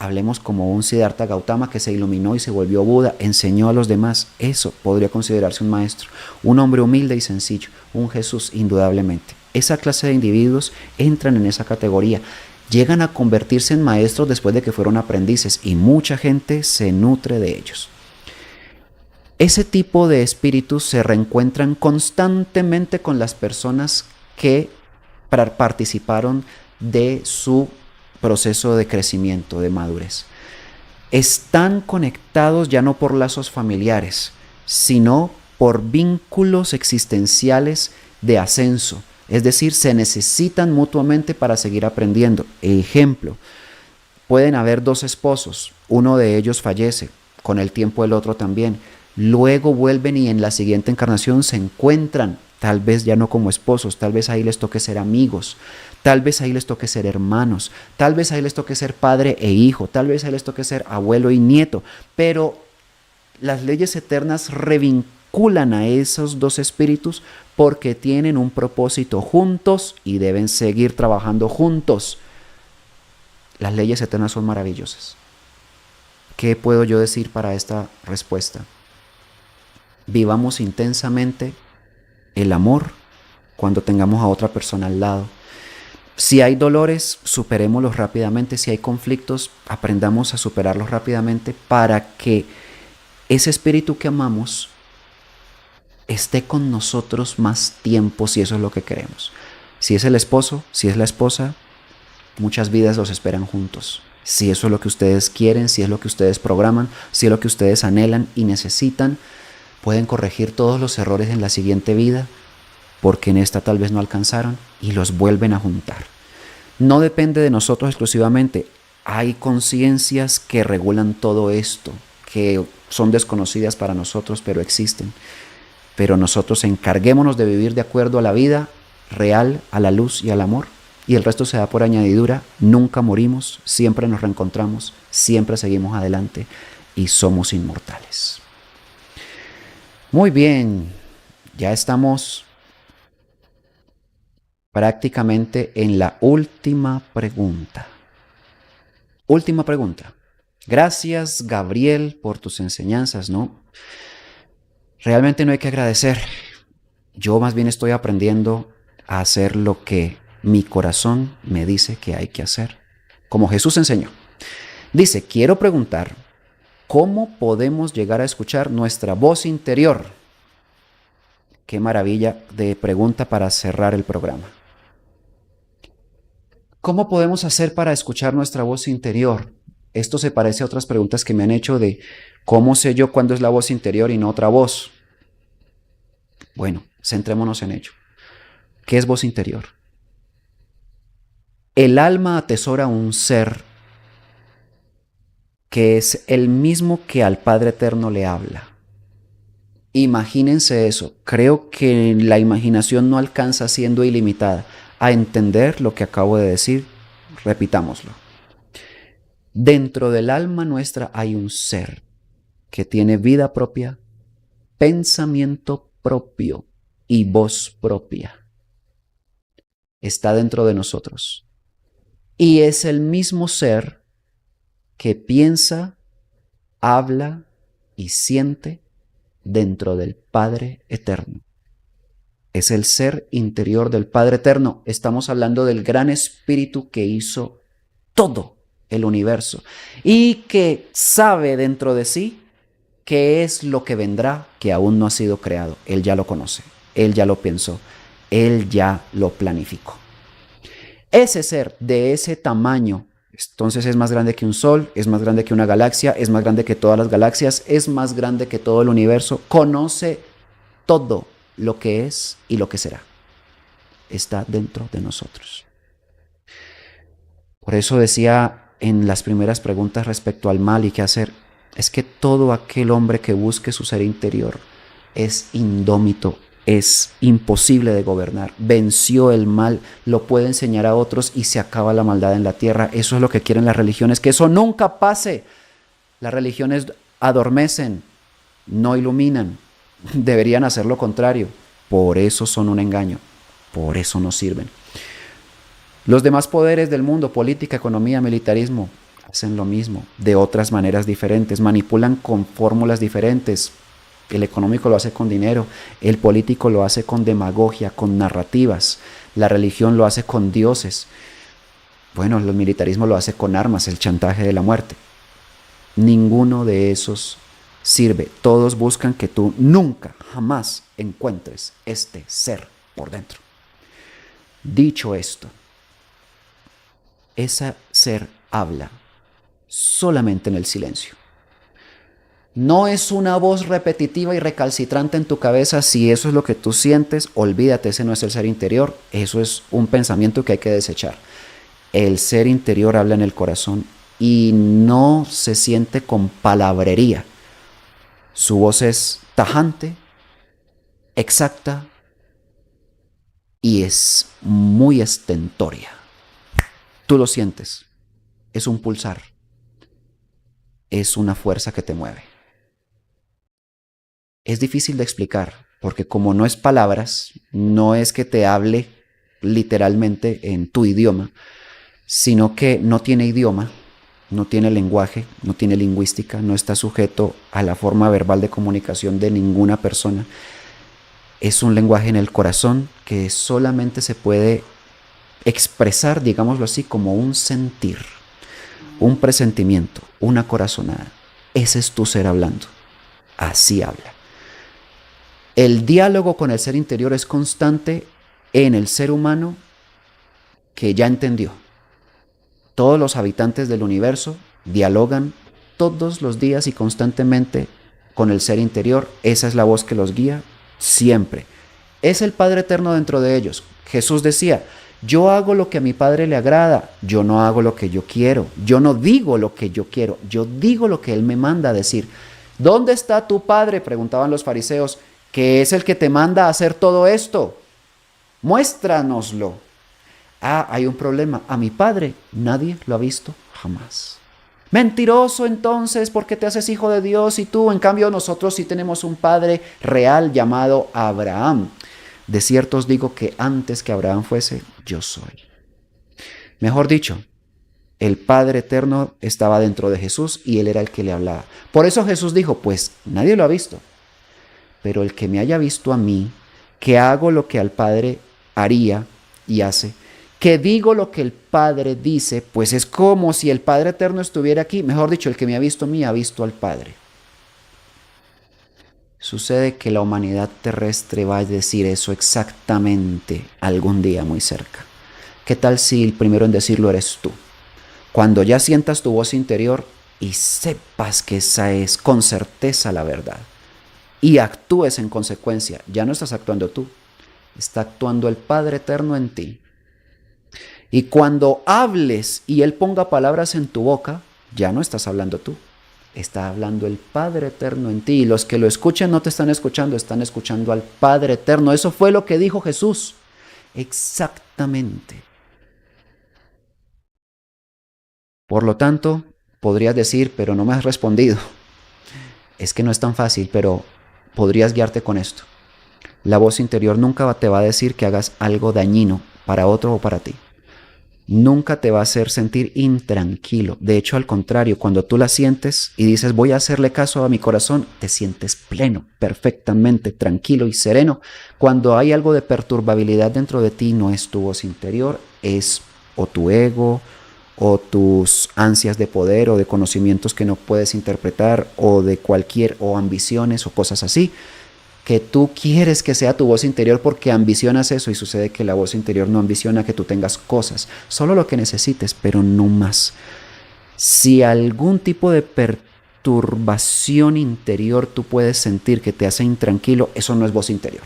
S1: hablemos como un Siddhartha Gautama que se iluminó y se volvió Buda, enseñó a los demás. Eso podría considerarse un maestro, un hombre humilde y sencillo, un Jesús indudablemente. Esa clase de individuos entran en esa categoría, llegan a convertirse en maestros después de que fueron aprendices y mucha gente se nutre de ellos. Ese tipo de espíritus se reencuentran constantemente con las personas que participaron de su proceso de crecimiento, de madurez. Están conectados ya no por lazos familiares, sino por vínculos existenciales de ascenso. Es decir, se necesitan mutuamente para seguir aprendiendo. Ejemplo, pueden haber dos esposos, uno de ellos fallece, con el tiempo el otro también. Luego vuelven y en la siguiente encarnación se encuentran, tal vez ya no como esposos, tal vez ahí les toque ser amigos, tal vez ahí les toque ser hermanos, tal vez ahí les toque ser padre e hijo, tal vez ahí les toque ser abuelo y nieto, pero las leyes eternas revinculan a esos dos espíritus porque tienen un propósito juntos y deben seguir trabajando juntos. Las leyes eternas son maravillosas. ¿Qué puedo yo decir para esta respuesta? Vivamos intensamente el amor cuando tengamos a otra persona al lado. Si hay dolores, superémoslos rápidamente. Si hay conflictos, aprendamos a superarlos rápidamente para que ese espíritu que amamos esté con nosotros más tiempo, si eso es lo que queremos. Si es el esposo, si es la esposa, muchas vidas los esperan juntos. Si eso es lo que ustedes quieren, si es lo que ustedes programan, si es lo que ustedes anhelan y necesitan, pueden corregir todos los errores en la siguiente vida, porque en esta tal vez no alcanzaron, y los vuelven a juntar. No depende de nosotros exclusivamente. Hay conciencias que regulan todo esto, que son desconocidas para nosotros, pero existen. Pero nosotros encarguémonos de vivir de acuerdo a la vida real, a la luz y al amor, y el resto se da por añadidura. Nunca morimos, siempre nos reencontramos, siempre seguimos adelante y somos inmortales. Muy bien, ya estamos prácticamente en la última pregunta. Última pregunta. Gracias, Gabriel, por tus enseñanzas, ¿no? Realmente no hay que agradecer. Yo más bien estoy aprendiendo a hacer lo que mi corazón me dice que hay que hacer, como Jesús enseñó. Dice, quiero preguntar, ¿cómo podemos llegar a escuchar nuestra voz interior? Qué maravilla de pregunta para cerrar el programa. ¿Cómo podemos hacer para escuchar nuestra voz interior? Esto se parece a otras preguntas que me han hecho de ¿cómo sé yo cuándo es la voz interior y no otra voz? Bueno, centrémonos en ello. ¿Qué es voz interior? El alma atesora un ser que es el mismo que al Padre Eterno le habla. Imagínense eso. Creo que la imaginación no alcanza, siendo ilimitada, a entender lo que acabo de decir. Repitámoslo. Dentro del alma nuestra hay un ser que tiene vida propia, pensamiento propio y voz propia. Está dentro de nosotros. Y es el mismo ser que piensa, habla y siente dentro del Padre Eterno. Es el ser interior del Padre Eterno. Estamos hablando del gran espíritu que hizo todo el universo y que sabe dentro de sí qué es lo que vendrá que aún no ha sido creado. Él ya lo conoce, él ya lo pensó, él ya lo planificó. Ese ser de ese tamaño, entonces es más grande que un sol, es más grande que una galaxia, es más grande que todas las galaxias, es más grande que todo el universo, conoce todo lo que es y lo que será. Está dentro de nosotros. Por eso decía en las primeras preguntas respecto al mal y qué hacer, es que todo aquel hombre que busque su ser interior es indómito, es imposible de gobernar, venció el mal, lo puede enseñar a otros y se acaba la maldad en la tierra. Eso es lo que quieren las religiones, que eso nunca pase. Las religiones adormecen, no iluminan, deberían hacer lo contrario. Por eso son un engaño, por eso no sirven. Los demás poderes del mundo, política, economía, militarismo, hacen lo mismo, de otras maneras diferentes, manipulan con fórmulas diferentes. El económico lo hace con dinero, el político lo hace con demagogia, con narrativas, la religión lo hace con dioses. Bueno, el militarismo lo hace con armas, el chantaje de la muerte. Ninguno de esos sirve. Todos buscan que tú nunca, jamás encuentres este ser por dentro. Dicho esto, ese ser habla solamente en el silencio. No es una voz repetitiva y recalcitrante en tu cabeza. Si eso es lo que tú sientes, olvídate, ese no es el ser interior. Eso es un pensamiento que hay que desechar. El ser interior habla en el corazón y no se siente con palabrería. Su voz es tajante, exacta y es muy estentoria. Tú lo sientes. Es un pulsar. Es una fuerza que te mueve. Es difícil de explicar, porque como no es palabras, no es que te hable literalmente en tu idioma, sino que no tiene idioma, no tiene lenguaje, no tiene lingüística, no está sujeto a la forma verbal de comunicación de ninguna persona. Es un lenguaje en el corazón que solamente se puede expresar, digámoslo así, como un sentir, un presentimiento, una corazonada. Ese es tu ser hablando. Así habla. El diálogo con el ser interior es constante en el ser humano que ya entendió. Todos los habitantes del universo dialogan todos los días y constantemente con el ser interior. Esa es la voz que los guía siempre. Es el Padre Eterno dentro de ellos. Jesús decía, yo hago lo que a mi Padre le agrada, yo no hago lo que yo quiero, yo no digo lo que yo quiero, yo digo lo que Él me manda a decir. ¿Dónde está tu Padre?, preguntaban los fariseos, que es el que te manda a hacer todo esto. Muéstranoslo. Ah, hay un problema. A mi Padre nadie lo ha visto jamás. Mentiroso entonces, ¿por qué te haces hijo de Dios y tú? En cambio nosotros sí tenemos un Padre real llamado Abraham. De cierto os digo que antes que Abraham fuese, yo soy. Mejor dicho, el Padre Eterno estaba dentro de Jesús y Él era el que le hablaba. Por eso Jesús dijo, pues nadie lo ha visto. Pero el que me haya visto a mí, que hago lo que al Padre haría y hace, que digo lo que el Padre dice, pues es como si el Padre Eterno estuviera aquí. Mejor dicho, el que me ha visto a mí ha visto al Padre. Sucede que la humanidad terrestre va a decir eso exactamente algún día muy cerca. ¿Qué tal si el primero en decirlo eres tú? Cuando ya sientas tu voz interior y sepas que esa es con certeza la verdad y actúes en consecuencia, ya no estás actuando tú, está actuando el Padre Eterno en ti. Y cuando hables y Él ponga palabras en tu boca, ya no estás hablando tú, está hablando el Padre Eterno en ti. Y los que lo escuchen no te están escuchando al Padre Eterno. Eso fue lo que dijo Jesús. Exactamente. Por lo tanto, podrías decir, pero no me has respondido. Es que no es tan fácil, pero podrías guiarte con esto. La voz interior nunca te va a decir que hagas algo dañino para otro o para ti. Nunca te va a hacer sentir intranquilo. De hecho, al contrario, cuando tú la sientes y dices voy a hacerle caso a mi corazón, te sientes pleno, perfectamente tranquilo y sereno. Cuando hay algo de perturbabilidad dentro de ti, no es tu voz interior, es o tu ego, o tus ansias de poder o de conocimientos que no puedes interpretar, o de o ambiciones o cosas así, que tú quieres que sea tu voz interior porque ambicionas eso, y sucede que la voz interior no ambiciona que tú tengas cosas, solo lo que necesites, pero no más. Si algún tipo de perturbación interior tú puedes sentir que te hace intranquilo, eso no es voz interior.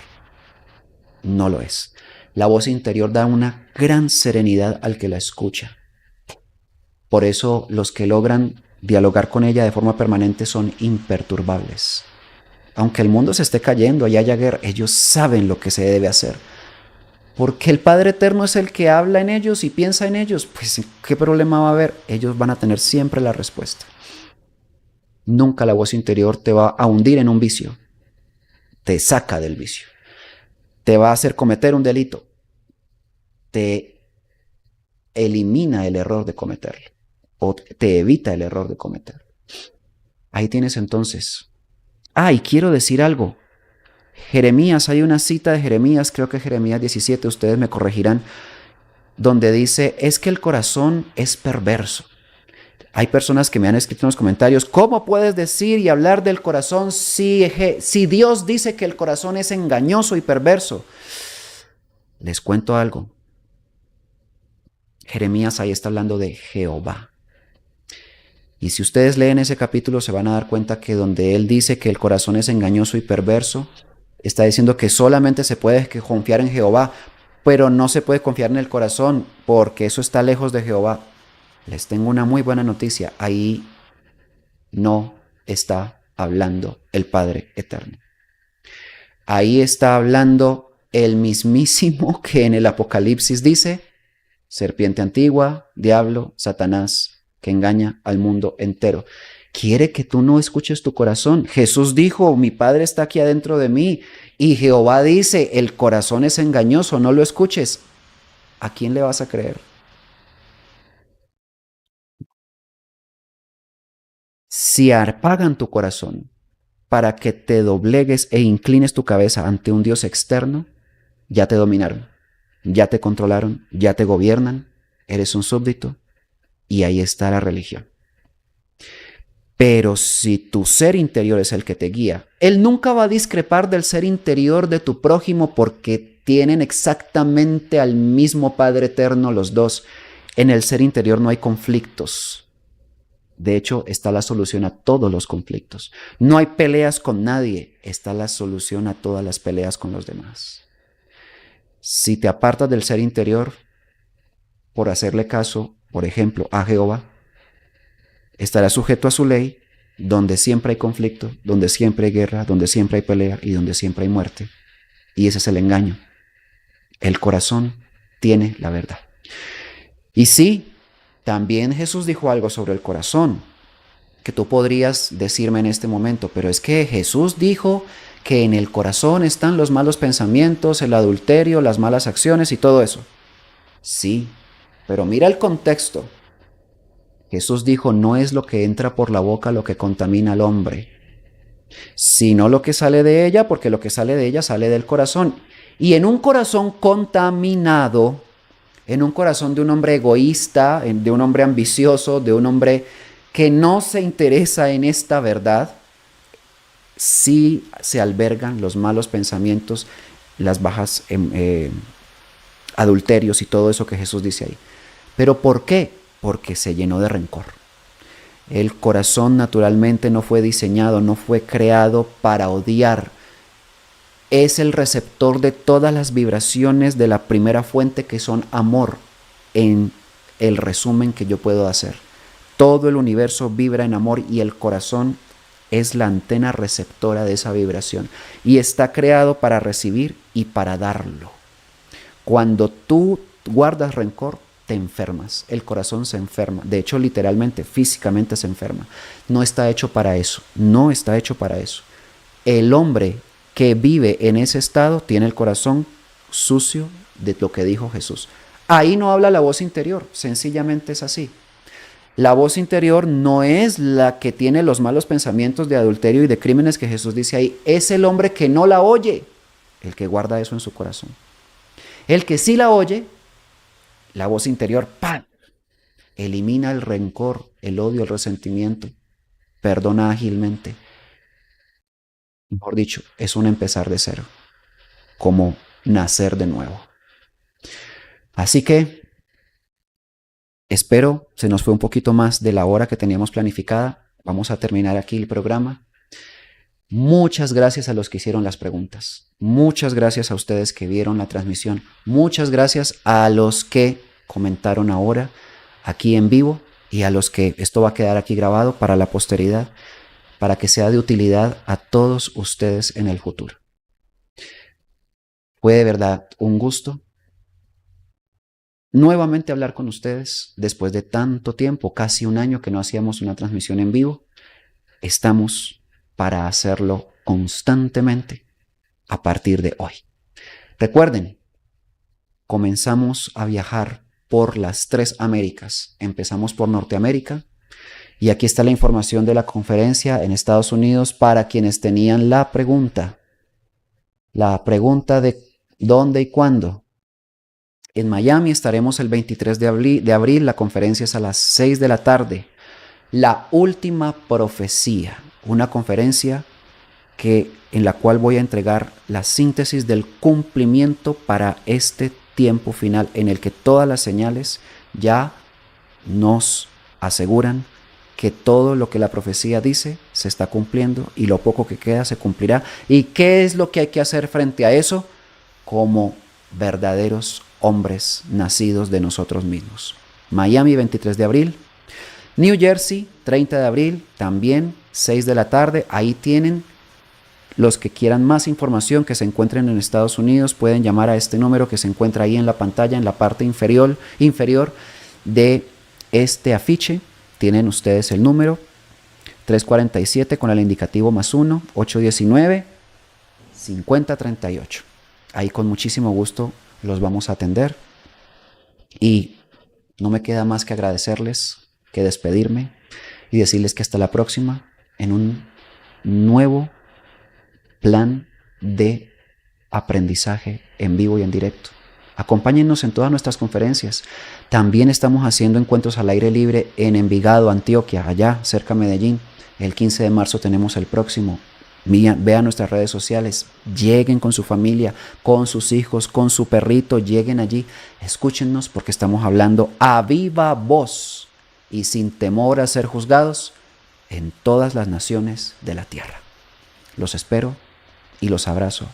S1: No lo es. La voz interior da una gran serenidad al que la escucha. Por eso los que logran dialogar con ella de forma permanente son imperturbables. Aunque el mundo se esté cayendo y haya guerra, ellos saben lo que se debe hacer. Porque el Padre Eterno es el que habla en ellos y piensa en ellos. Pues, ¿qué problema va a haber? Ellos van a tener siempre la respuesta. Nunca la voz interior te va a hundir en un vicio. Te saca del vicio. Te va a hacer cometer un delito. Te elimina el error de cometerlo. o te evita el error de cometer. Ahí tienes entonces. Y quiero decir algo. Jeremías, hay una cita de Jeremías, creo que Jeremías 17, ustedes me corregirán, donde dice, es que el corazón es perverso. Hay personas que me han escrito en los comentarios, ¿cómo puedes decir y hablar del corazón si Dios dice que el corazón es engañoso y perverso? Les cuento algo. Jeremías ahí está hablando de Jehová. Y si ustedes leen ese capítulo se van a dar cuenta que donde él dice que el corazón es engañoso y perverso, está diciendo que solamente se puede confiar en Jehová, pero no se puede confiar en el corazón porque eso está lejos de Jehová. Les tengo una muy buena noticia. Ahí no está hablando el Padre Eterno. Ahí está hablando el mismísimo que en el Apocalipsis dice, serpiente antigua, diablo, Satanás, que engaña al mundo entero. Quiere que tú no escuches tu corazón. Jesús dijo, mi Padre está aquí adentro de mí. Y Jehová dice, el corazón es engañoso, no lo escuches. ¿A quién le vas a creer? Si apagan tu corazón para que te doblegues e inclines tu cabeza ante un Dios externo, ya te dominaron, ya te controlaron, ya te gobiernan, eres un súbdito y ahí está la religión. Pero si tu ser interior es el que te guía, Él nunca va a discrepar del ser interior de tu prójimo porque tienen exactamente al mismo Padre Eterno los dos. En el ser interior no hay conflictos. De hecho, está la solución a todos los conflictos. No hay peleas con nadie, está la solución a todas las peleas con los demás. Si te apartas del ser interior por hacerle caso, por ejemplo, a Jehová, estarás sujeto a su ley, donde siempre hay conflicto, donde siempre hay guerra, donde siempre hay pelea y donde siempre hay muerte. Y ese es el engaño. El corazón tiene la verdad. Y sí, también Jesús dijo algo sobre el corazón, que tú podrías decirme en este momento, pero es que Jesús dijo que en el corazón están los malos pensamientos, el adulterio, las malas acciones y todo eso. Sí, pero mira el contexto. Jesús dijo, no es lo que entra por la boca lo que contamina al hombre, sino lo que sale de ella, porque lo que sale de ella sale del corazón. Y en un corazón contaminado, en un corazón de un hombre egoísta, de un hombre ambicioso, de un hombre que no se interesa en esta verdad, sí se albergan los malos pensamientos, las bajas adulterios y todo eso que Jesús dice ahí. ¿Pero por qué? Porque se llenó de rencor. El corazón naturalmente no fue diseñado, no fue creado para odiar. Es el receptor de todas las vibraciones de la primera fuente que son amor, en el resumen que yo puedo hacer. Todo el universo vibra en amor y el corazón es la antena receptora de esa vibración y está creado para recibir y para darlo. Cuando tú guardas rencor, te enfermas, el corazón se enferma, de hecho literalmente, físicamente se enferma. No está hecho para eso, no está hecho para eso. El hombre que vive en ese estado tiene el corazón sucio de lo que dijo Jesús. Ahí no habla la voz interior, sencillamente es así. La voz interior no es la que tiene los malos pensamientos de adulterio y de crímenes que Jesús dice ahí, es el hombre que no la oye, el que guarda eso en su corazón. El que sí la oye, la voz interior, ¡pam!, elimina el rencor, el odio, el resentimiento, perdona ágilmente. Mejor dicho, es un empezar de cero, como nacer de nuevo. Así que espero, se nos fue un poquito más de la hora que teníamos planificada. Vamos a terminar aquí el programa. Muchas gracias a los que hicieron las preguntas. Muchas gracias a ustedes que vieron la transmisión. Muchas gracias a los que comentaron ahora aquí en vivo y a los que esto va a quedar aquí grabado para la posteridad, para que sea de utilidad a todos ustedes en el futuro. Fue de verdad un gusto nuevamente hablar con ustedes después de tanto tiempo, casi un año que no hacíamos una transmisión en vivo. Estamos para hacerlo constantemente a partir de hoy. Recuerden, comenzamos a viajar por las 3 Américas. Empezamos por Norteamérica y aquí está la información de la conferencia en Estados Unidos para quienes tenían la pregunta. La pregunta de dónde y cuándo. En Miami estaremos el 23 de abril, la conferencia es a las 6 de la tarde. La última profecía, una conferencia en la cual voy a entregar la síntesis del cumplimiento para este tiempo final en el que todas las señales ya nos aseguran que todo lo que la profecía dice se está cumpliendo y lo poco que queda se cumplirá. ¿Y qué es lo que hay que hacer frente a eso? Como verdaderos hombres nacidos de nosotros mismos. Miami, 23 de abril. New Jersey, 30 de abril, también 6 de la tarde. Ahí tienen los que quieran más información que se encuentren en Estados Unidos. Pueden llamar a este número que se encuentra ahí en la pantalla, en la parte inferior de este afiche. Tienen ustedes el número 347 con el indicativo +1, 819-5038. Ahí con muchísimo gusto los vamos a atender. Y no me queda más que agradecerles, que despedirme y decirles que hasta la próxima en un nuevo plan de aprendizaje en vivo y en directo. Acompáñennos en todas nuestras conferencias. También estamos haciendo encuentros al aire libre en Envigado, Antioquia, allá cerca de Medellín. El 15 de marzo tenemos el próximo. Vean nuestras redes sociales, lleguen con su familia, con sus hijos, con su perrito, lleguen allí, escúchennos porque estamos hablando a viva voz y sin temor a ser juzgados en todas las naciones de la tierra. Los espero y los abrazo